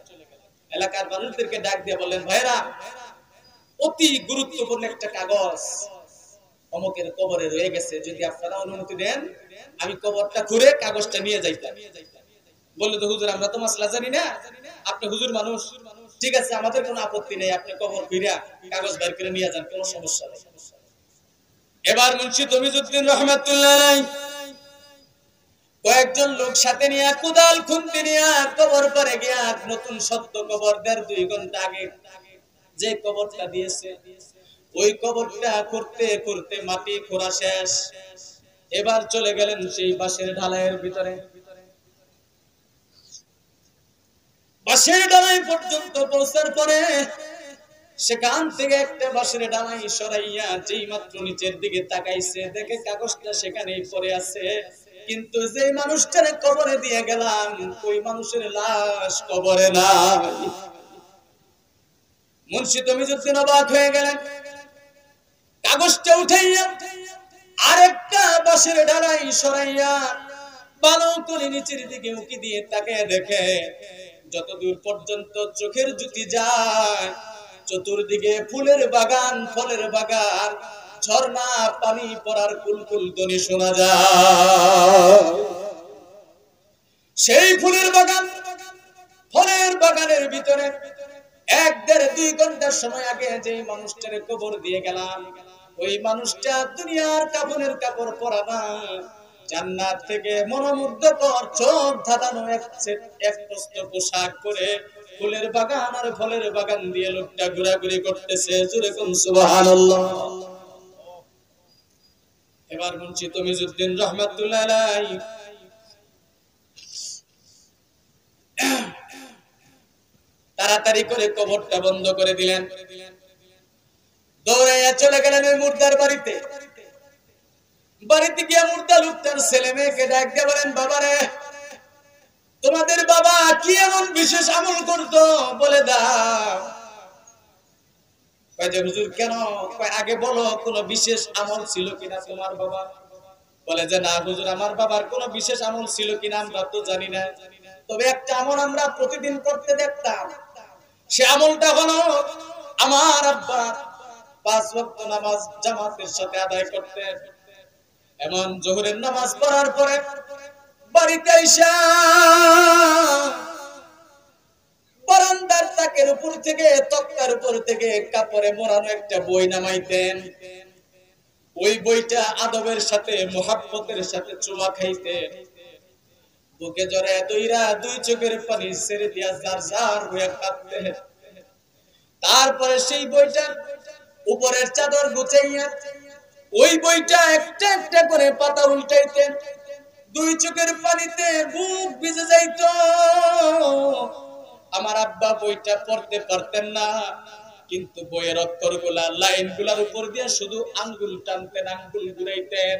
এলাকার মানুষদেরকে ডাক দিয়ে বললেন, ভাইরা, অতি গুরুত্বপূর্ণ একটা কাগজ অমুকের কবরে রয়ে গেছে, যদি আপনারা অনুমতি দেন আমি কবরটা খুঁড়ে কাগজটা নিয়ে যাইতাম। বললে তো হুজুর আমরা তো মাসলা জানি না, আপনি হুজুর মানুষ, ঠিক আছে আমাদের কোনো আপত্তি নেই, আপনি কবর খুঁড়া কাগজ বের করে নিয়ে যান, কোনো সমস্যা নেই। এবার মুন্সি তমিজউদ্দিন রহমাতুল্লাহ আলাইহি কয়েকজন লোক সাথে নিয়ে কোদাল খুন্তি নিয়ে কবর পরে গিয়া নতুন সদ্য কবর 1.5-2 ঘন্টা আগে যে কবরটা দিয়েছে, ওই কবরটা করতে করতে মাটি খোঁড়া শেষ। এবার চলে গেলেন সেই বাঁশের ঢালাইয়ের ভিতরে। বাঁশের ঢালাই পর্যন্ত পৌঁছার পরে সেখান থেকে একটা বাঁশের ঢালাই সরাইয়া যেই মাত্র নিচের দিকে তাকাইছে, দেখে কাগজটা সেখানেই পড়ে আছে। কিন্তু যে মানুষটারে কবরে দিয়ে গেলাম, ওই মানুষের লাশ কবরে নাই। মুন্সি তমিজউদ্দিন অবাক হয়ে গেলেন, কাগজটা উঠাইয়া আরেকটা বাঁশের ঢালাই সরাইয়া ভালো করে নিচের দিকে উকি দিয়ে তাকিয়ে দেখে, যতদূর পর্যন্ত চোখের জ্যোতি যায় চতুর্দিকে ফুলের বাগান, ফলের বাগান, ঝর্ণা পানি পড়ার কুলকুল ধ্বনি শোনা যায়। সেই ফুলের বাগান, ফলের বাগানের ভিতরে 1-1.5-2 ঘন্টার সময় আগে যে মানুষটারে কবর দিয়ে গেলাম, ওই মানুষটা দুনিয়ার কাফনের কাপড় পরা না, জান্নাত থেকে মনোমুগ্ধকর চোখ ধাঁধানো এক প্রস্ত পোশাক পরে ফুলের বাগান আর ফলের বাগান দিয়ে লোকটা ঘোরাঘুরি করতেছে। জোরে কোন সুবহানাল্লাহ। এবার মুন্সি তমিজউদ্দিন রহমাতুল্লাহ আলাইহি তাড়াতাড়ি করে কবরটা বন্ধ করে দিলেন, দৌড়াইয়া চলে গেলেন ওই মুর্দার বাড়িতে। বাড়িতে গিয়ে মুর্দা লোকটার ছেলে মেয়েকে ডাক দিয়ে বলেন, বাবারে তোমাদের বাবা কি এমন বিশেষ আমল করতো বলে দাও। কয় যে হুজুর কেন? কয় আগে বলো কোন বিশেষ আমল ছিল কিনা তোমার বাবা। বলে যে না হুজুর আমার বাবার কোন বিশেষ আমল ছিল কিনা আমরা তো জানি না, তবে একটা আমল আমরা প্রতিদিন করতে দেখতাম। সে আমলটা হলো আমার আব্বা 5 ওয়াক্ত নামাজ জামাতের সাথে আদায় করতেন। এমন জোহরের নামাজ পড়ার পরে বাড়িতে আইসা বারান্দার তাকের উপর থেকে, তক্তার উপর থেকে কাপড়ে মোড়ানো একটা বই নামাইতেন। ওই বইটা আদবের সাথে মোহাব্বতের সাথে চুমা খাইতেন। বুকে জড়ে দইরা 2 চোখের পানি ছেড়ে দিয়া জার জার হয়ে কাঁদতেন। তারপরে সেই বইটা উপরের চাদর গুছাইয়া ওই বইটা একটা একটা করে পাতা উল্টাইতেন। 2 চোখের পানিতে বুক ভিজে যাইত। আমার আব্বা বইটা পড়তে পারতেন না, কিন্তু বইয়ের অক্ষরগুলা, লাইনগুলার উপর দিয়ে শুধু আঙ্গুল টানতেন, আঙ্গুল ঘুরাইতেন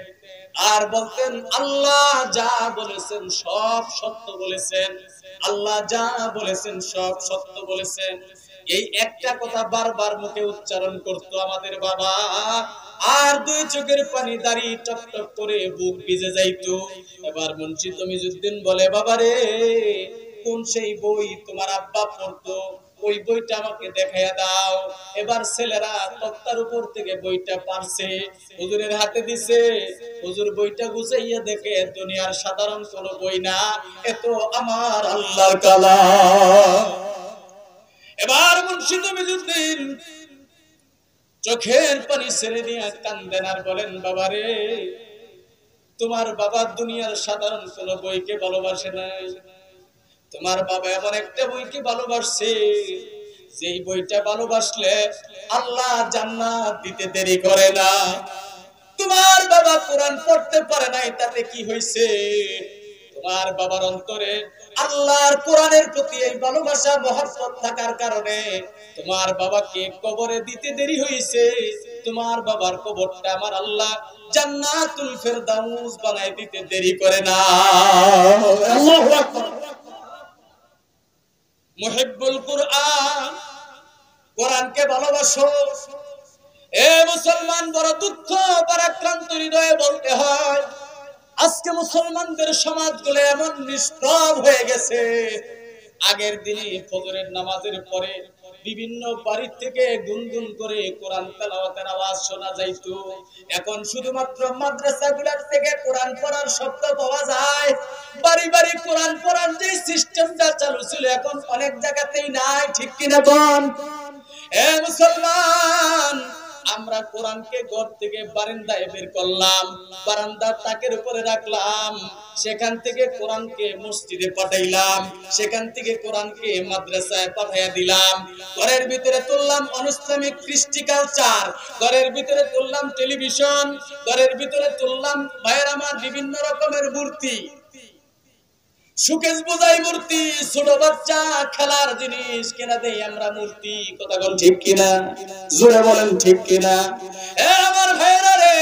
আর বলতেন, আল্লাহ যা বলেছেন সব সত্য বলেছেন, আল্লাহ যা বলেছেন সব সত্য বলেছেন। এই একটা কথা বারবার মুখে উচ্চারণ করতো আমাদের বাবা। আর 2 চোখের পানি দাঁড়িয়ে টকটক করে বুক ভিজে যাইতো। এবার মুন্সি তমিজউদ্দিন বলে, বাবারে কোন সেই বই তোমার আব্বা পড়তো? ওই বইটা আমাকে দেখাইয়া দাও। এবার ছেলেরা তক্তার উপর থেকে বইটা পারছে, হুজুরের হাতে দিছে। হুজুর বইটা গুছাইয়া দেখে দুনিয়ার সাধারণ কোনো বই না, এ তো আমার আল্লাহর কালাম। এবার মুর্শিদ মিজুদ্দিন চোখের পানি ছেড়ে দিয়ে কান্দেন আর বলেন, বাবারে, তোমার বাবা দুনিয়ার সাধারণ কোন বইকে ভালোবাসে নাই, তোমার বাবা এমন একটা বইকে ভালোবাসছে যেই বইটা ভালোবাসলে আল্লাহ জান্নাত দিতে দেরি করে না। তোমার বাবা কোরআন পড়তে পারে নাই, তাতে কি হয়েছে? তোমার বাবার অন্তরে আল্লাহর কোরআনের প্রতি এই ভালোবাসা মহব্বত থাকার কারণে তোমার বাবাকে কবরে দিতে দেরি হয়েছে। তোমার বাবার কবরটা আমার আল্লাহ জান্নাতুল ফেরদাউস বানায় দিতে দেরি করে না। আল্লাহু আকবার। মুহিব্বুল কুরআন, কোরআনকে ভালোবাসো। এ মুসলমান, বড় দুঃখ পরাক্রান্ত হৃদয়ে বলতে হয়, আজকে মুসলমানদের সমাজগুলো এমন নিষ্প্রভ হয়ে গেছে। আগের দিনে ফজরের নামাজের পরে বিভিন্ন বাড়ি থেকে গুনগুন করে কোরআন তেলাওয়াতের আওয়াজ শোনা যাইতো। এখন শুধুমাত্র মাদ্রাসাগুলোর থেকে কোরআন পড়ার শব্দ পাওয়া যায়। বাড়ি বাড়ি কোরআন পড়ার যে সিস্টেমটা চালু ছিল এখন অনেক জায়গাতেই নাই, ঠিক কিনা বল? এ মুসলমান, আমরা কোরআনকে ঘর থেকে বারান্দায় বের করলাম, বারান্দার তাকের উপরে রাখলাম, সেখান থেকে কোরআনকে মসজিদে পাঠাইলাম, সেখান থেকে কোরআনকে মাদ্রাসায় পাঠাইয়া দিলাম। ঘরের ভিতরে তুললাম অনইসলামিক কৃষ্টি কালচার, ঘরের ভিতরে তুললাম টেলিভিশন, ঘরের ভিতরে তুললাম ভাইয়ের আমার বিভিন্ন রকমের মূর্তি, সুকেশ বোঝাই মূর্তি, ছোট বাচ্চা খেলার জিনিস কেনা দেই আমরা মূর্তি। কথা বল ঠিক কিনা? জোরে বলেন ঠিক কিনা? আমার ভাইরা রে,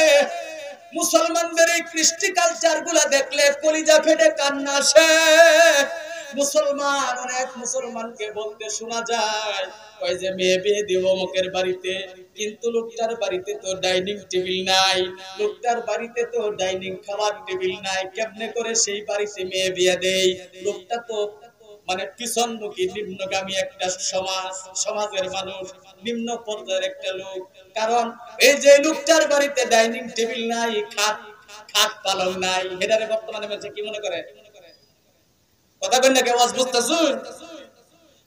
মুসলমানদের এই কৃষ্টি কালচার গুলা দেখলে কলিজা ফেটে কান্না আসে। মুসলমান, অনেক মুসলমানকে বলতে শোনা যায়, ওই যে মেয়ে বিয়ে দিব অমুকের বাড়িতে, কিন্তু লোকটার বাড়িতে তো ডাইনিং টেবিল নাই, লোকটার বাড়িতে তো ডাইনিং খাওয়ার টেবিল নাই, কেমনে করে সেই বাড়িতে মেয়ে বিয়ে দেই? লোকটা তো মানে পিছনমুখী নিম্নগামী একটা সমাজ, সমাজের মানুষ, নিম্ন পর্যায়ের একটা লোক। কারণ এই যে লোকটার বাড়িতে ডাইনিং টেবিল নাই, খাট পালং নাই, এটারে বর্তমানে মানুষ কি মনে করে? কথা বলেন না, কেউ আওয়াজ বুঝতেছুন?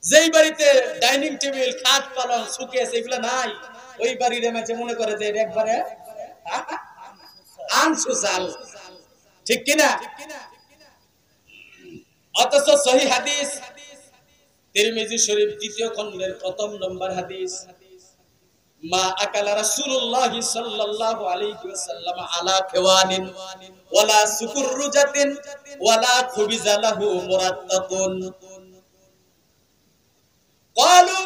যেই বাড়িতে ডাইনিং টেবিল, খাট পালং, সুকেস এগুলো নাই, ওই বাড়ির মাঝে মনে করে যে একবারে আনসোশাল, ঠিক কিনা? অথচ সহিহ হাদিস তিরমিজি শরীফ ২য় খণ্ডের ১ম নম্বর হাদিস, মা আকালা রাসূলুল্লাহ সাল্লাল্লাহু আলাইহি ওয়াসাল্লাম আলা খাওয়ানিন ওয়ালা সুকুররুজাতিন ওয়ালা খুবিজা লাহু মুরাত্তাতুন। ক্বালু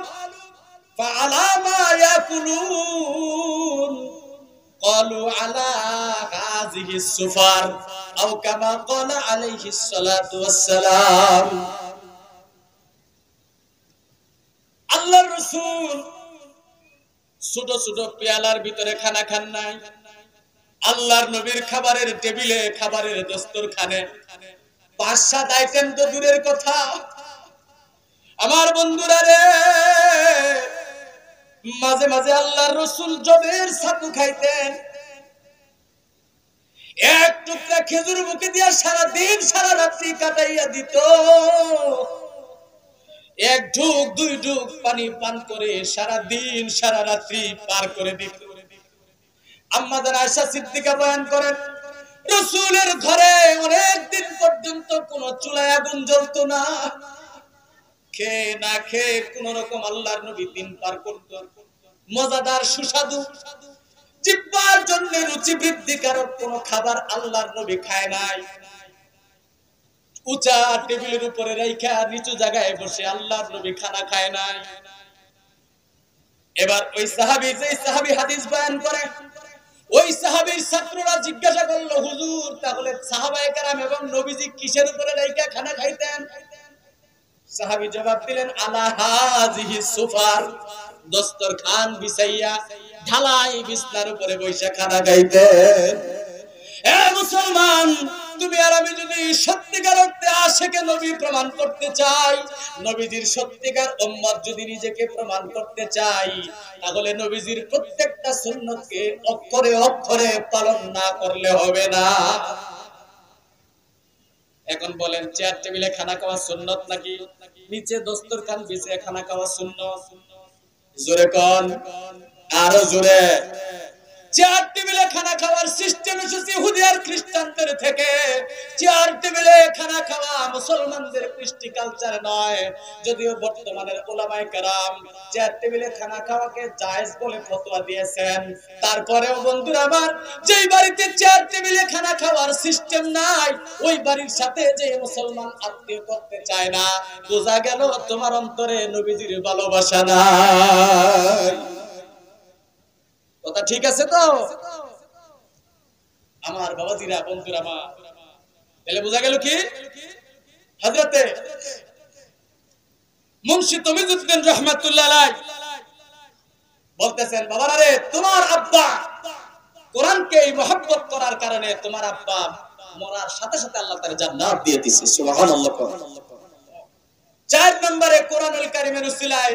ফাআলা মা ইয়াকুলুন? ক্বালু আলা হাযিহি সুফার আও কামা ক্বালা আলাইহিস সালাতু ওয়াস সালাম। আল্লাহর রাসূল ছোট ছোট পেয়ালার ভিতরে খানা খান নাই। আল্লাহর নবীর খাবারের টেবিলে, খাবারের দস্তরখানে ৫-৭ আইটেম তো দূরের কথা। আমার বন্ধুরা রে, মাঝে মাঝে আল্লাহর রাসূল জবের ছাতু খাইতেন, এক টুকরা খেজুর মুখে দিয়া সারা দিন সারা রাত্রি কাটাইয়া দিত। এক ঢুক দুই ঢুক পানি পান করে সারা দিন সারা রাত্রি পার করে দিত। আম্মা জান আয়েশা সিদ্দিকা বয়ান করেন, রাসূলের ঘরে অনেক দিন পর্যন্ত কোনো চুলায় আগুন জ্বলতো না। খেয়ে না খেয়ে কোন রকম আল্লাহর নবী দিন পার করত। মজাদার সুস্বাদু জিহ্বার জন্য রুচি বৃদ্ধিকারক কোন খাবার আল্লাহর নবী খায় নাই। উঁচা টেবিলের উপরে রাইখা নিচু জায়গায় বসে আল্লাহর নবী খানা খায় নাই। এবার ওই সাহাবী, যে সাহাবী হাদিস বয়ান করে, ওই সাহাবীর ছাত্ররা জিজ্ঞাসা করলো, হুজুর তাহলে সাহাবায়ে কেরাম এবং নবীজি কিসের উপরে রাইখা খানা খাইতেন? সাহাবী জবাব দিলেন, আলা হাযিহি সুফার, দস্তরখান বিছাইয়া ঢালাই বিছনার উপরে বসে খানা খাইতেন। এ মুসলমান, তুমি আর আমি যদি সত্যিকার অর্থে আশিকে নবী প্রমাণ করতে চাই, নবীজির সত্যিকার উম্মত যদি নিজেকে প্রমাণ করতে চাই, তাহলে নবীজির প্রত্যেকটা সুন্নতকে অক্ষরে অক্ষরে পালন না করলে হবে না। এখন বলেন, চেয়ার টেবিলে খানা খাওয়া সুন্নত নাকি নিচে দস্তরখান বিছিয়ে খানা খাওয়া সুন্নত? জোরে কোন, আরো জোরে। চেয়ার টেবিলে খানা খাওয়ার সিস্টেম এসেছে ইহুদি আর খ্রিস্টানদের থেকে। চেয়ার টেবিলে খানা খাওয়া মুসলমানদের কৃষ্টি কালচার নয়। যদিও বর্তমানের উলামায়ে কেরাম চেয়ার টেবিলে খানা খাওয়াকে জায়েজ বলে ফতোয়া দিয়েছেন, তারপরেও বন্ধুরা আমার, যেই বাড়িতে চেয়ার টেবিলে খানা খাওয়ার সিস্টেম নাই, ওই বাড়ির সাথে যে মুসলমান আত্মীয় করতে চায় না, বোঝা গেল তোমার অন্তরে নবীজির ভালোবাসা নাই। কথা ঠিক আছে তো আমার বাবাজিরা, বন্ধুরা মা? তাহলে বোঝা গেল কি, হযরতে মুন্সি তমিজউদ্দিন রাহমাতুল্লাহ আলাইহি বলতেছেন, বাবারা রে, তোমার আব্বা কোরআনকে মহব্বত করার কারণে তোমার আব্বা মরার সাথে সাথে আল্লাহ তাআলা জান্নাত দিয়ে দিয়েছে। সুবহানাল্লাহ। 4 নম্বরে কোরআনুল কারীমের উসিলায়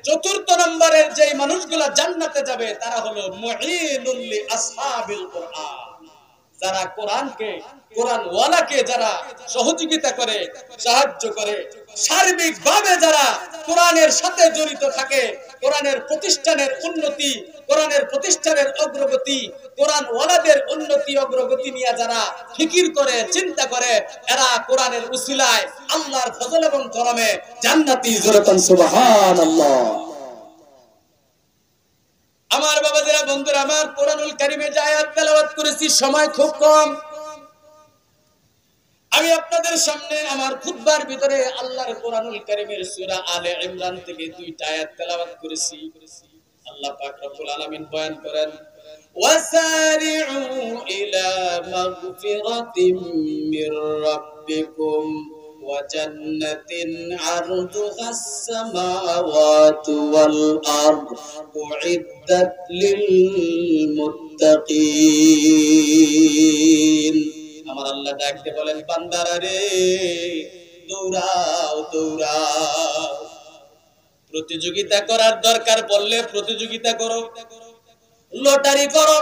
চতুর্থ নম্বরের যেই মানুষগুলা জান্নাতে যাবে তারা হলো মুঈনুল লি আসহাবিল কোরআন। যারা কোরআনকে, কোরআন ওয়ালাকে যারা সহযোগিতা করে, সাহায্য করে, সার্বিকভাবে যারা কোরআনের সাথে জড়িত থাকে, কোরআনের প্রতিষ্ঠানের উন্নতি, কোরআনের প্রতিষ্ঠানের অগ্রগতি, কোরআন ওয়ালাদের উন্নতি অগ্রগতি নিয়ে যারা ফিকির করে, চিন্তা করে, এরা কোরআনের উসিলায় আল্লাহর ফজল এবং করমে জান্নাতি। জোরে কোন সুবহানাল্লাহ। আমার বাবাজিরা, বন্ধুরা আমার, কোরআনুল কারীমে যে আয়াত তেলাওয়াত করেছি, সময় খুব কম। আমি আপনাদের সামনে আমার খুতবার ভিতরে আল্লাহর কোরআনুল কারীমের সূরা আলে ইমরান থেকে 2টা আয়াত তেলাওয়াত করেছি। আল্লাহ পাক রব্বুল আলামিন বয়ান করেন, ওয়াসারিউ ইলা মাগফিরাতিম মির রাব্বিকুম ওয়া জান্নাতিন আরদুহাস সামাওয়াতু ওয়াল আরদ উইদ্দাত লিল মুত্তাকিন। আমার আল্লাহ ডাকতে বলেন, বান্দারা রে, দৌড়াও দৌড়াও। প্রতিযোগিতা করার দরকার পড়লে প্রতিযোগিতা করো, লটারি করো,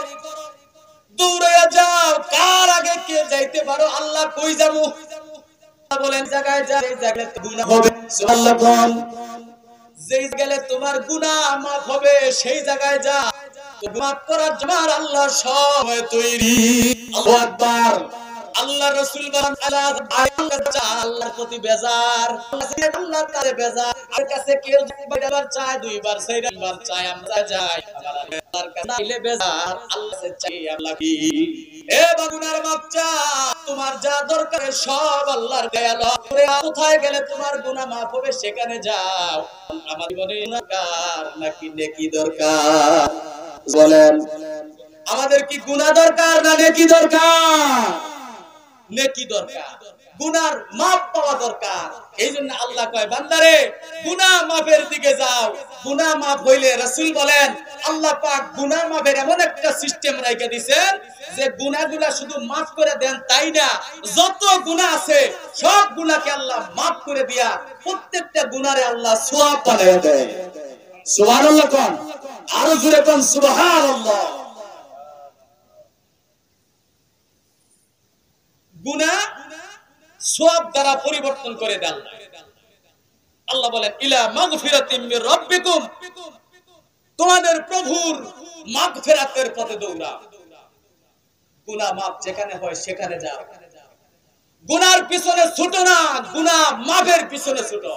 দৌড়াইয়া যাও, কার আগে কে যাইতে পারো। আল্লাহ কই যাবো বলেন, জায়গায় যা, এই জায়গায় গুনাহ হবে। সুবহানাল্লাহ বল। যেই গেলে তোমার গুনাহ মাফ হবে, সেই জায়গায় যা, মাফ করার জন্য আল্লাহ সময় তৈরি। আল্লাহু আকবার। আল্লাহ রাসূল বলেন, আল্লাহর প্রতি বেজার, আল্লাহর কাছে বেজার। আর কাছে কেউ একবার চায়, দুইবার চায়, তিনবার চায়, আমরা যাই আল্লাহর কাছে চাইলে বেজার, আল্লাহ কাছে চাই আমরা কি? এ বাগুনার বাচ্চা, তোমার যা দরকার সব আল্লাহর দেয়াল। কোথায় গেলে তোমার গুনাহ মাফ হবে সেখানে যাও। আমার জীবনে দরকার নাকি নেকি দরকার? বলেন, আমাদের কি গুনাহ দরকার না নেকি দরকার? নেকি দরকার, গুনার মাফ পাওয়া দরকার। এইজন্য আল্লাহ কয়, বান্দারে গুনাহ মাফের দিকে যাও। গুনাহ মাফ হইলে রাসূল বলেন, আল্লাহ পাক গুনাহ মাফের এমন একটা সিস্টেম রাইখা দিবেন যে গুনাহগুলা শুধু মাফ করে দেন তাই না, যত গুনাহ আছে সব গুনাহকে আল্লাহ মাফ করে দিয়া প্রত্যেকটা গুনারে আল্লাহ সওয়াব বানায় দেয়। সুবহানাল্লাহ কোন, আরো জোরে কোন সুবহানাল্লাহ। গুনাহ সওয়াব দ্বারা পরিবর্তন করে দেন। আল্লাহ বলেন, ইলা মাগফিরাতিম মির রাব্বিকুম, তোমাদের প্রভুর মাগফিরাতের পথে দৌড়াও। গুনাহ মাফ যেখানে হয় সেখানে যাও। গুনার পিছনে ছুটো না, গুনাহ মাফের পিছনে ছুটো।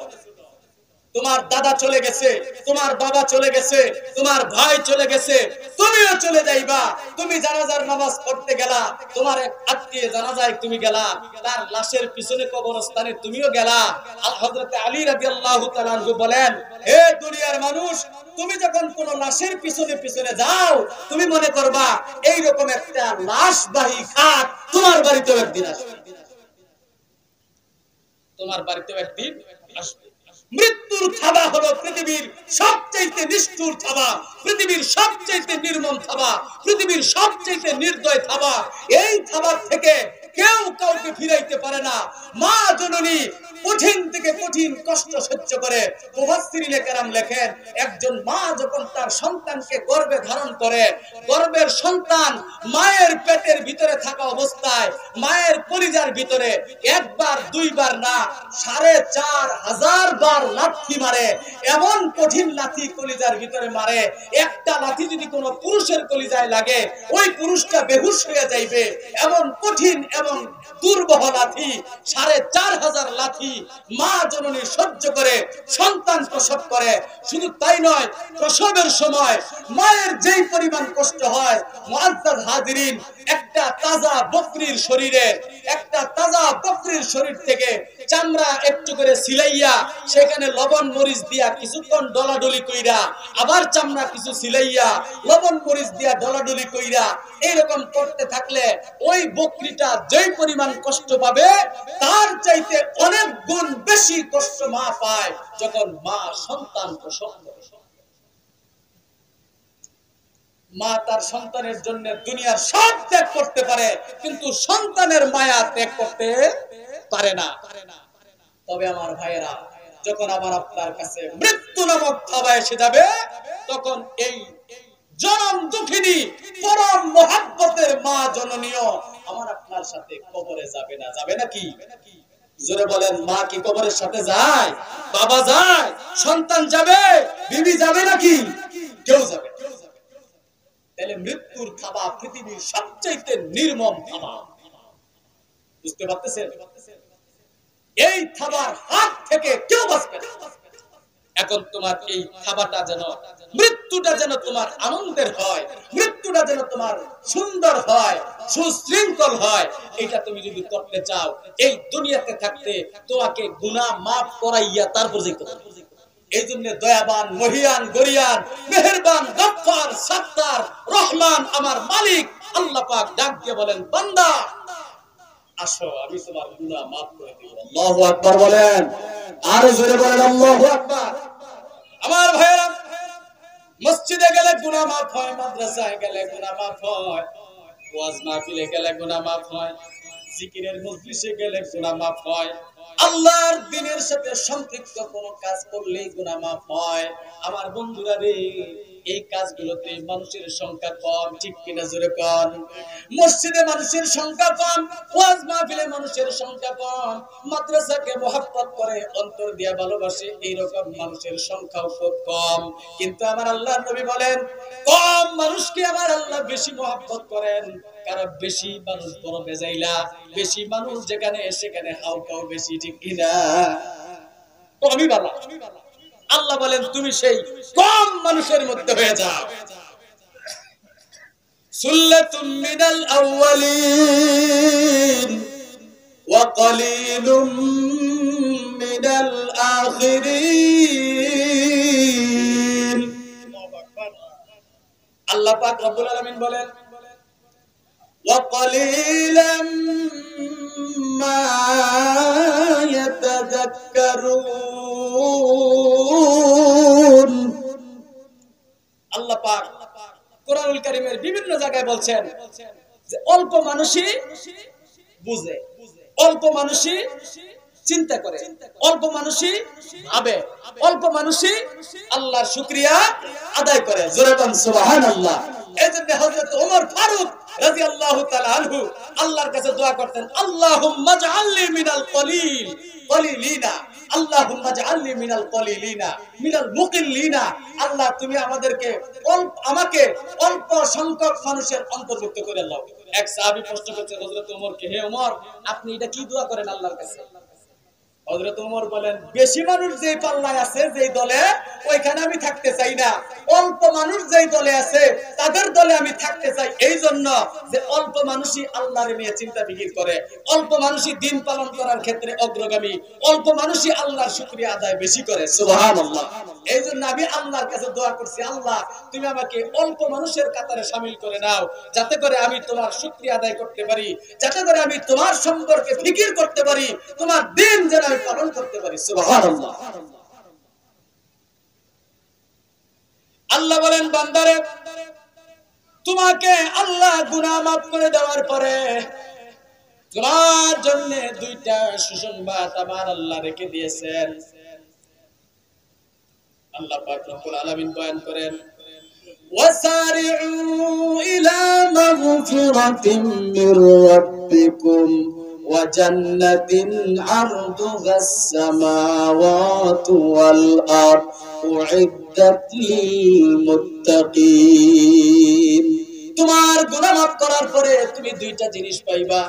তোমার দাদা চলে গেছে, তোমার বাবা চলে গেছে, তোমার ভাই চলে গেছে, তুমিও চলে যাইবা। তুমি জানাজার নামাজ পড়তে গেলা, তোমার এক আত্মীয় জানাজায় তুমি গেলা, তার লাশের পিছনে কবরস্থানে তুমিও গেলা। হযরত আলী রাদিয়াল্লাহু তাআলা আনহু বলেন, হে দুনিয়ার মানুষ, তুমি যখন কোন লাশের পিছনে পিছনে যাও, তুমি মনে করবা এই রকম একটা লাশবাহী খাট তোমার বাড়িতেও একদিন আসবে। তোমার বাড়িতেও একদিন আসবে। মৃত্যুর থাবা হলো পৃথিবীর সবচেয়ে নিষ্ঠুর থাবা, পৃথিবীর সবচেয়ে নির্মম থাবা, পৃথিবীর সবচেয়ে নির্দয় থাবা। এই থাবা থেকে কেউ কাউকে কাউকে ফিরাইতে পারে না। মা জননী কঠিন থেকে কঠিন কষ্ট সহ্য করে। মুফাসসিরিনে কেরাম লেখেন, একজন মা যখন তার সন্তানকে গর্ভে ধারণ করে, গর্ভের সন্তান মায়ের পেটের ভিতরে থাকা অবস্থায় মায়ের কলিজার ভিতরে একবার দুইবার না ৪,৫০০ বার লাথি মারে। এমন কঠিন লাথি কলিজার ভিতরে মারে, একটা লাথি যদি কোনো পুরুষের কলিজায় লাগে ওই পুরুষটা বেহুশ হয়ে যাইবে। এমন কঠিন এবং দুর্বহ লাথি, ৪,৫০০ লাথি মা জননী সহ্য করে সন্তান প্রসব করে। শুধু তাই নয়, প্রসবের সময় মায়ের যেই পরিমাণ কষ্ট হয়, মুআজ্জাজ হাজিরিন, একটা তাজা বকরির শরীরে, একটা তাজা বকরির শরীর থেকে চামড়া একটু করে সিলাইয়া সেখানে লবণ মরিচ দিয়া কিছুক্ষণ ডলাডলি কইরা, আবার চামড়া কিছু সিলাইয়া লবণ মরিচ দিয়া ডলাডলি কইরা এইরকম করতে থাকলে ওই বকরিটা যেই পরিমাণ কষ্ট পাবে তার চাইতে অনেক গুণ বেশি কষ্ট মা পায় যখন মা সন্তান প্রসব করে। মা তার সন্তানের জন্য দুনিয়ার সব ত্যাগ করতে পারে, কিন্তু সন্তানের মায়া ত্যাগ করতে পারে না। তবে আমার ভাইয়েরা, যখন আমার আপনার কাছে মৃত্যু নামক থাবা এসে যাবে, তখন এই জনম দুঃখিনী পরম মহব্বতের মা জননীও আমার আপনার সাথে কবরে যাবে না। যাবে নাকি? জোরে বলেন, মা কি কবরের সাথে যায়? বাবা যায়? সন্তান যাবে? বিবি যাবে নাকি? কেউ যাবে। তাহলে মৃত্যুর থাবা পৃথিবীর সবচেয়ে নির্মম থাবা। বুঝতে পারতেছেন? এই থাবার হাত থেকে কেউ বাঁচবে না। এখন তোমার এই থাবাটা যেন, মৃত্যুটা যেন তোমার আনন্দের হয়, মৃত্যুটা যেন তোমার সুন্দর হয়, সুশৃঙ্খল হয়। এটা তুমি যদি করতে চাও, এই দুনিয়াতে থাকতে তোমাকে গুনাহ মাফ করাইয়া তারপর যেতে হবে। এই জন্য দয়াবান, মহিয়ান, গরিয়ান, মেহেরবান, গফফার, সাত্তার, রহমান আমার মালিক আল্লাহ পাক ডাক দিয়ে বলেন, বান্দা আসো, আমি তোমার গুনাহ মাফ করে দেব। আল্লাহু আকবার বলেন, আর জোরে বলেন আল্লাহু আকবার। আমার ভাইরা, মসজিদে গেলে গুনাহ মাফ হয়, মাদ্রাসায় গেলে গুনাহ মাফ হয়, ওয়াজ মাহফিলে গেলে গুনাহ মাফ হয়, জিকিরের মজলিসে গেলে গুনাহ মাফ হয়, আল্লাহর দ্বীনের সাথে সম্পৃক্ত কোন কাজ করলেই গুনাহ মাফ হয়। আমার বন্ধুরা রে, এই কাজগুলোতে মানুষের সংখ্যা কম, ঠিক কিনা জোরে কোন? মসজিদে মানুষের সংখ্যা কম, ওয়াজ মাহফিলে মানুষের সংখ্যা কম, মাদ্রাসাকে মহব্বত করে অন্তর দিয়ে ভালোবাসে এইরকম মানুষের সংখ্যাও খুব কম। কিন্তু আমার আল্লাহর নবী বলেন, কম মানুষকে আমার আল্লাহ বেশি মহব্বত করেন। কারণ বেশি মানুষ বড় বেজাইলা, বেশি মানুষ যেখানে সেখানে হাউকাও বেশি, ঠিক কিনা? কমই ভালো। আল্লাহ বলেন তুমি সেই কম মানুষের মধ্যে হয়ে যাও। সুল্লাতুম মিনাল আউয়ালিন ওয়া কলিলুম মিনাল আখিরিন। আল্লাহ পাক রব্বুল আলামিন বলেন, ওয়া কলিলাম মা ইয়াতাযাক্কারুন। আল্লাহ পাক কোরআনুল কারীমের বিভিন্ন জায়গায় বলছেন যে অল্প মানুষই বুঝে, অল্প মানুষই চিন্তা করে, অল্প মানুষই ভাবে, অল্প মানুষই আল্লাহর শুকরিয়া আদায় করে। জোরে বলেন সুবহানাল্লাহ। এজন্য হযরত ওমর ফারুক রাদিয়াল্লাহু তাআলা আনহু আল্লাহর কাছে দোয়া করতেন, আল্লাহুম্মা জাআলনি মিনাল কলিলিনা, আল্লাহুম্মা জাআলনি মিনাল কলিলিনা মিনাল মুকিল্লিনা। আল্লাহ তুমি আমাদেরকে আমাকে অল্প সংখ্যক মানুষের অন্তর্ভুক্ত করে দাও। এক সাহাবী প্রশ্ন করেছে হযরত ওমরকে, হে ওমর, আপনি এটা কি দোয়া করেন আল্লাহর কাছে? হযরত ওমর বলেন, বেশি মানুষ যেই পাল্লায় আছে, যেই দলে, ওইখানে আমি থাকতে চাই না। অল্প মানুষ যেই দলে আছে তাদের দলে আমি থাকতে চাই। এই জন্য যে অল্প মানুষই আল্লাহর নিয়ে চিন্তা ফিকির করে, অল্প মানুষই দিন পালন করার ক্ষেত্রে অগ্রগামী, অল্প মানুষই আল্লাহর শুকরিয়া আদায় বেশি করে। সুবহানাল্লাহ। এই জন্য আমি আল্লাহর কাছে দোয়া করছি, আল্লাহ তুমি আমাকে অল্প মানুষের কাতারে শামিল করে নাও, যাতে করে আমি তোমার শুকরিয়া আদায় করতে পারি, যাতে করে আমি তোমার সম্পর্কে ফিকির করতে পারি, তোমার দিন যেন আমি পালন করতে পারি। সুবহানাল্লাহ। আল্লাহ বলেন, বান্দারে তোমাকে আল্লাহ গুনাহ মাফ করে দেওয়ার পরে তোমার জন্য দুইটা সুসংবাদ আমার আল্লাহ রেখে দিয়েছেন। আল্লাহ পাক রব্বুল আলামিন বয়ান করেন, ওয়াসারিউ ইলা মাগফিরাতিন মির রাব্বিকুম ওয়া জান্নাতিন আরদুহাস সামাওয়াতু ওয়াল আরদ উইদ্দাত লিল মুত্তাকিন। তোমার গুনাহ মাফ করার পরে তুমি দুইটা জিনিস পাইবা।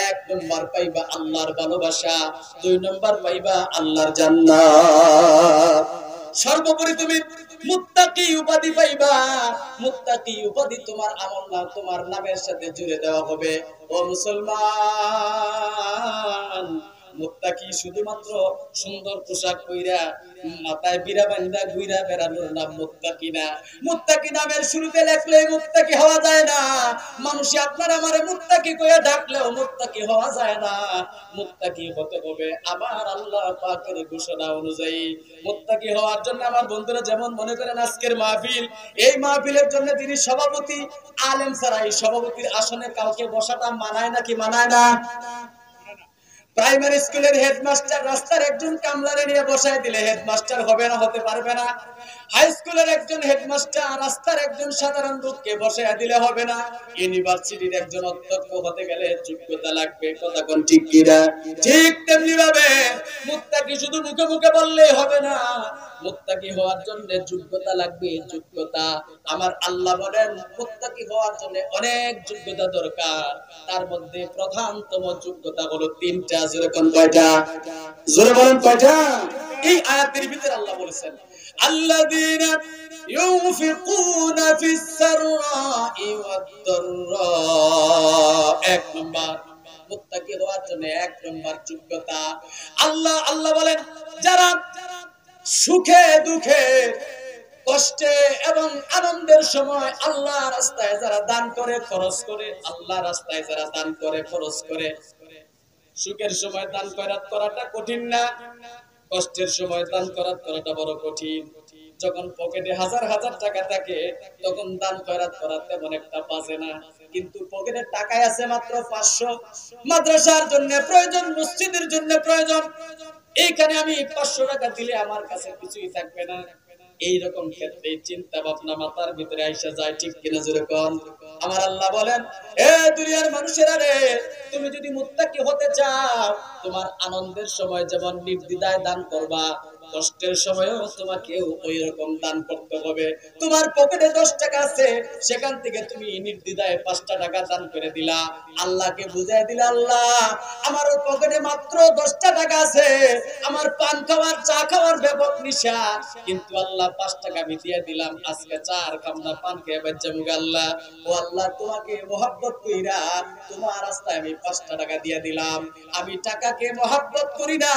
এক নাম্বার পাইবা আল্লাহর ভালোবাসা, দুই নাম্বার পাইবা আল্লাহর জান্নাত। সর্বোপরি তুমি মুত্তাকি উপাধি পাইবা। মুত্তাকি উপাধি তোমার আমলনামা তোমার নামের সাথে জুড়ে দেওয়া হবে। ও মুসলমান, মুত্তাকি শুধুমাত্র সুন্দর পোশাক পইরা মাথায় বিরা বান্ধা ঘুরা বেড়ানোর নাম মুত্তাকি না। মুত্তাকি নামের শুরুতে লেখলেই মুত্তাকি হওয়া যায় না। মানুষে আপনার আমারে মুত্তাকি কইয়া ডাকলেও মুত্তাকি হওয়া যায় না। মুত্তাকি হতে হবে আমার আল্লাহ পাকের ঘোষণা অনুযায়ী। মুত্তাকি হওয়ার জন্য আমার বন্ধুরা যেমন মনে করেন আজকের মাহফিল, এই মাহফিলের জন্য যিনি সভাপতি, আলেম ছাড়া এই সভাপতির আসনে কাউকে বসাটা মানায় নাকি মানায় না? প্রাইমারি স্কুলের হেডমাস্টার রাস্তার একজন কামলারে নিয়ে বসায় দিলে হেডমাস্টার হবে না? হতে পারবে না। হাই স্কুলের একজন হেডমাস্টার রাস্তার একজন সাধারণ লোককে বসায় দিলে হবে না। ইউনিভার্সিটির একজন অধ্যক্ষ হতে গেলে যোগ্যতা লাগবে। কথা কোন ঠিক কি না? ঠিক তেমনি ভাবে মুত্তাকি শুধু মুখে মুখে বললেই হবে না। মুত্তাকি হওয়ার জন্য যোগ্যতা লাগবে। যোগ্যতা আমার আল্লাহ বলেন মুত্তাকি হওয়ার জন্য অনেক যোগ্যতা দরকার। তার মধ্যে প্রধানতম যোগ্যতা হলো তিনটা। জোরে কোন কয়টা? জোরে বলেন কয়টা? এই আয়াতের ভিতরে আল্লাহ বলেছেন, আল্লাযীনা ইউনফিকুনা ফিস সাররাই ওয়াদ দাররা। এক নাম্বার মুত্তাকি হওয়ার জন্য এক নাম্বার যোগ্যতা আল্লাহ বলেন, যারা সুখে দুঃখে কষ্টে এবং আনন্দের সময় আল্লাহ রাস্তায় যারা দান করে খরচ করে, আল্লাহ রাস্তায় যারা দান করে খরচ করে। সুখের সময় দান করাটা কঠিন না, কষ্টের সময় দান করাটা বড় কঠিন। যখন পকেটে হাজার হাজার টাকা থাকে তখন দান করা তেমন একটা বাজে না, কিন্তু পকেটে টাকায় আছে মাত্র 500, মাদ্রাসার জন্য প্রয়োজন, মসজিদের জন্য প্রয়োজন, এইখানে আমি 500 টাকা দিলে আমার কাছে কিছুই থাকবে না। এইরকম ক্ষেত্রে চিন্তা ভাবনা মাথার ভিতরে আইসা যায়, ঠিক কিনা যেরকম। আমার আল্লাহ বলেন, এ দুনিয়ার মানুষেরা রে, তুমি যদি মুত্তাকি হতে চাও তোমার আনন্দের সময় যেমন নির্দ্বিধায় দান করবা, কষ্টের সময়ও তোমাকে ওই রকম দান করতে হবে। তোমার পকেটে 10 টাকা আছে, সেখান থেকে তুমি নির্দ্বিধায় 5টা টাকা দান করে দিলা, আল্লাহকে বুঝাই দিলা, আল্লাহ আমার পকেটে মাত্র 10টা টাকা আছে, আমার পান খাওয়ার চা খাওয়ার ব্যাপক নিশা, কিন্তু আল্লাহ 5 টাকা আমি দিয়ে দিলাম, আজকে চার খামনা পান খেয়ে বাচ্চামু আল্লাহ। ও আল্লাহ, তোমাকে মহব্বত কইরা তোমার রাস্তায় আমি 5টা টাকা দিয়ে দিলাম। আমি টাকাকে মহব্বত করি না,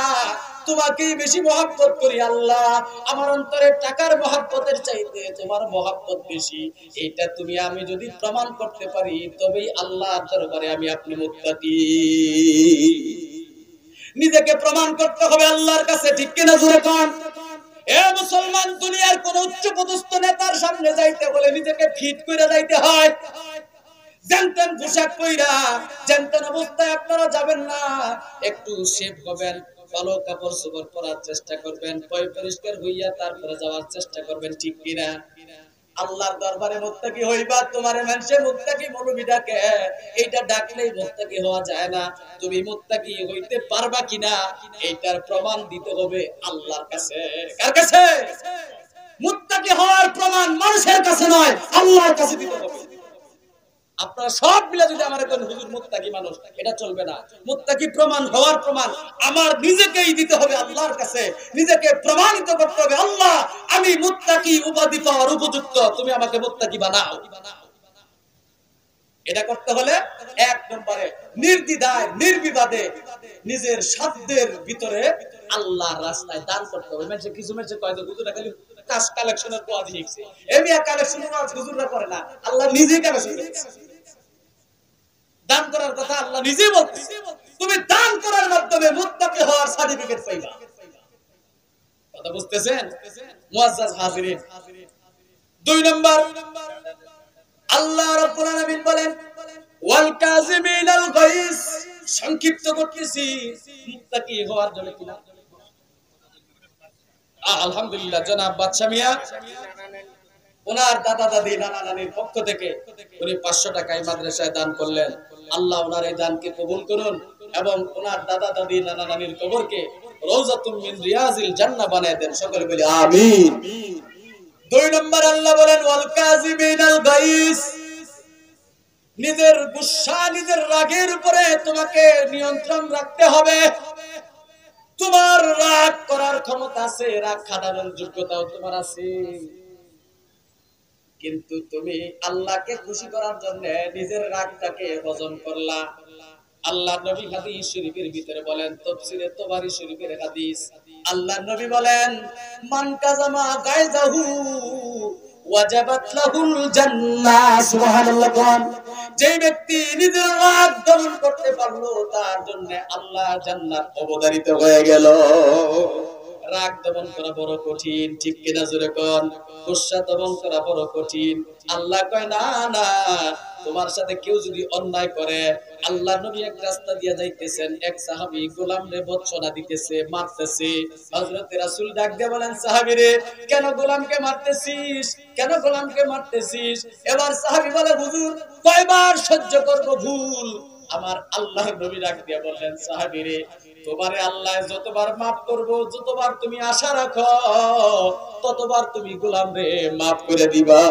তোমাকেই বেশি মহব্বত করি আল্লাহ। আমার অন্তরে টাকার মহব্বতের চাইতে তোমার মহব্বত বেশি। এটা তুমি আমি যদি প্রমাণ করতে পারি তবেই আল্লাহর দরবারে আমি আপনি মুত্তাকি। নিজেকে প্রমাণ করতে হবে আল্লাহর কাছে, ঠিক কিনা জোরে কোন? এ মুসলমান, দুনিয়ার কোন উচ্চ পদস্থ নেতার সামনে যাইতে বলে নিজেকে ফিট করে যাইতে হয়। জানতেন পোশাক পইরা জানতেন অবস্থায় আপনারা যাবেন না, একটু শেভ হবেন, ভালো কাপড় চোপড় পরার চেষ্টা করবেন, পরিষ্কার হইয়া তারপরে যাওয়ার চেষ্টা করবেন, ঠিক কিনা? আল্লাহর দরবারে মুত্তাকি হইবা, তোমারে মানুষে মুত্তাকি মৌলবি ডাকে, এইটা ডাকলেই মুত্তাকি হওয়া যায় না। তুমি মুত্তাকি হইতে পারবা কিনা এইটার প্রমাণ দিতে হবে আল্লাহর কাছে। কার কাছে? মুত্তাকি হওয়ার প্রমাণ মানুষের কাছে নয়, আল্লাহর কাছে দিতে হবে। আপনারা সব মিলে যদি আমার কোন হুজুর মুত্তাকি মানুষ, এটা চলবে না। মুত্তাকি প্রমাণ হওয়ার প্রমাণ আমার নিজেকেই দিতে হবে আল্লাহর কাছে, নিজেকে প্রমাণিত করতে হবে, আল্লাহ আমি মুত্তাকি উপাধি পাওয়ার উপযুক্ত, তুমি আমাকে মুত্তাকি বানাও। এটা করতে হলে এক নম্বরে নির্দ্বিধায় নির্বিবাদে নিজের সাধ্যের ভিতরে আল্লাহর রাস্তায় দান করতে হবে। মানে কিছু মেছে কয়তো হুজুররা খালি কাজ কালেকশনের পদ্ধতি শিখছে, এমিয়া কালেকশনের কাজ হুজুররা করে না, আল্লাহ নিজেই কালেকশন করছে। দান করার কথা আল্লাহ নিজেই বলতেছে, তুমি দান করার মাধ্যমে মুত্তাকি হওয়ার সার্টিফিকেট পাইবা। কথা বুঝতেছেন মুআজ্জাজ হাজিরিন? 2 নম্বর আল্লাহ রাব্বুল আলামিন বলেন, ওয়াল কাযিমিনাল গায়স, সংক্ষিপ্ত করতেছি মুত্তাকি হওয়ার জন্য কিনা। আলহামদুলিল্লাহ জনাব বাদশা মিয়া ওনার দাদা দাদি নানা নানির পক্ষ থেকে উনি 500 টাকা এই মাদ্রাসায় দান করলেন। আল্লাহ ওনার এই দানকে কবুল করুন এবং ওনার দাদা দাদি নানা নানির কবরকে রওজাতুম মিন রিয়াজিল জান্নাহ বানায় দেন। সকলে বলি আমিন। 2 নম্বর আল্লাহ বলেন ওয়াল কাযিমিনাল গাইস, নিজের গুসা নিজের রাগের উপরে তোমাকে নিয়ন্ত্রণ রাখতে হবে। তোমার রাগ করার ক্ষমতা আছে, রাগ খাটানোর যোগ্যতাও তোমার আছে, কিন্তু তুমি আল্লাহকে খুশি করার জন্য নিজের রাগটাকে হজম করলা। আল্লাহ নবী হাদিস শরীফের ভিতরে বলেন, তাফসীরে তাবারী শরীফের হাদিস, আল্লাহ নবী বলেন মান কাযামা গায়জাহু ওয়াজাবাত লাহুল জান্নাহ। সুবহানাল্লাহ। যে ব্যক্তি নিজের রাগ দমন করতে পারলো তার জন্য আল্লাহ জান্নাত অবধারিত হয়ে গেল। রাগ দমন করা বড় কঠিন, ঠিক কিনা জোরে কোন? গুসা দমন করা বড় কঠিন। আল্লাহ কয় না না, তোমার সাথে কেউ যদি অন্যায় করে, আল্লাহ নবী এক রাস্তা দিয়ে যাইতেছেন, এক সাহাবী গোলামরে বৎসনা দিতেছে, মারতেছে। হযরত রাসূল ডাক দিয়ে বলেন, সাহাবীরে কেন গোলামকে মারতেছিস, কেন গোলামকে মারতেছিস? এবার সাহাবী বলে, হুজুর কয়বার সহ্য করব ভুল? আমার আল্লাহর নবী ডাক দিয়ে বললেন, সাহাবীরে তোমারে আল্লাহ যতবার মাফ করব, যতবার তুমি আশা রাখো ততবার তুমি গোলামরে মাফ করে দিবা।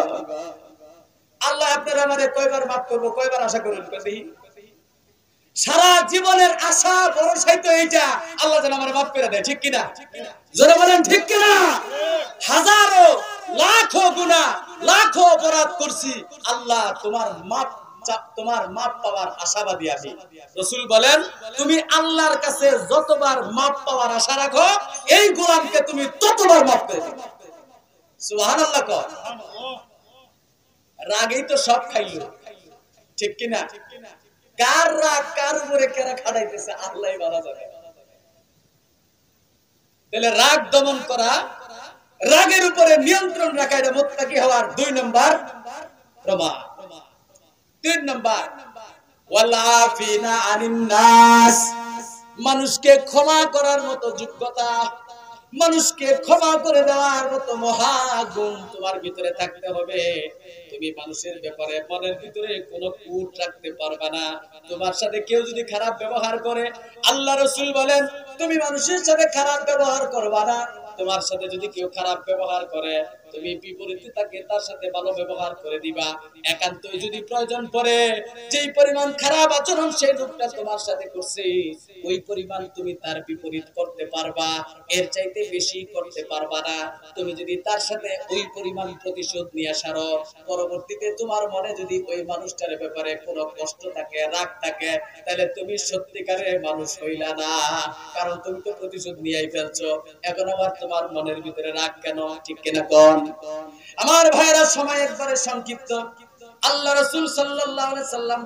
আল্লাহ আপনারা আমারে কয়বার মাফ করব, কয়বার আশা করেন? সারা জীবনের আশা ভরসাই তো এইটা, আল্লাহ যেন আমারে মাফ করে দেয়, ঠিক কিনা? জোরে বলেন ঠিক কিনা? হাজারো লাখো গুনাহ লাখো অপরাধ করছি, আল্লাহ তোমার মাফ পাওয়ার আশাবাদী আমি। রাসূল বলেন তুমি আল্লাহর কাছে যতবার মাফ পাওয়ার আশা রাখো, এই গোলামকে তুমি ততবার মাফ করে দিবে। সুবহানাল্লাহ। রাগেই তো সব খাইলো, ঠিক কিনা? কার রাগ কার উপরে কেরা খাড়াইতেছে আল্লাহই ভালো জানে। তাহলে রাগ দমন করা, রাগের উপরে নিয়ন্ত্রণ রাখা, এটা মুত্তাকি হওয়ার 2 নম্বর প্রমাণ। 3 নম্বর ওয়াল আফিনা আনিন নাস, মানুষকে ক্ষমা করার মতো যোগ্যতা, মানুষকে ক্ষমা করে দেওয়ার মতো মহাগুণ তোমার ভিতরে থাকতে হবে। তুমি মানুষের ব্যাপারে মনের ভিতরে কোনো কূট রাখতে পারবে না। তোমার সাথে কেউ যদি খারাপ ব্যবহার করে, আল্লাহ রাসূল বলেন তুমি মানুষের সাথে খারাপ ব্যবহার করবা না। তোমার সাথে যদি কেউ খারাপ ব্যবহার করে, তুমি বিপরীতে তাকে তার সাথে ভালো ব্যবহার করে দিবা। একান্তই যদি প্রয়োজন পড়ে, যেই পরিমাণ খারাপ আচরণ সেই লোকটা তোমার সাথে করছে, ওই পরিমাণ তুমি তার বিপরীত করতে পারবা, এর চাইতে বেশি করতে পারবা না। তুমি যদি তার সাথে ওই পরিমাণ প্রতিশোধ নিয়ে সারো, পরবর্তীতে তোমার মনে যদি ওই মানুষটার ব্যাপারে কোনো কষ্ট থাকে, রাগ থাকে, তাহলে তুমি সত্যিকারের মানুষ হইলা না, কারণ তুমি তো প্রতিশোধ নিয়েই ফেলছো। এখন আবার তোমার মনের ভিতরে রাগ কেন, ঠিক কিনা কোন? আমার ভাইরা সময় একবারে সংক্ষিপ্ত। আল্লাহ রাসূল সাল্লাল্লাহু আলাইহি সাল্লাম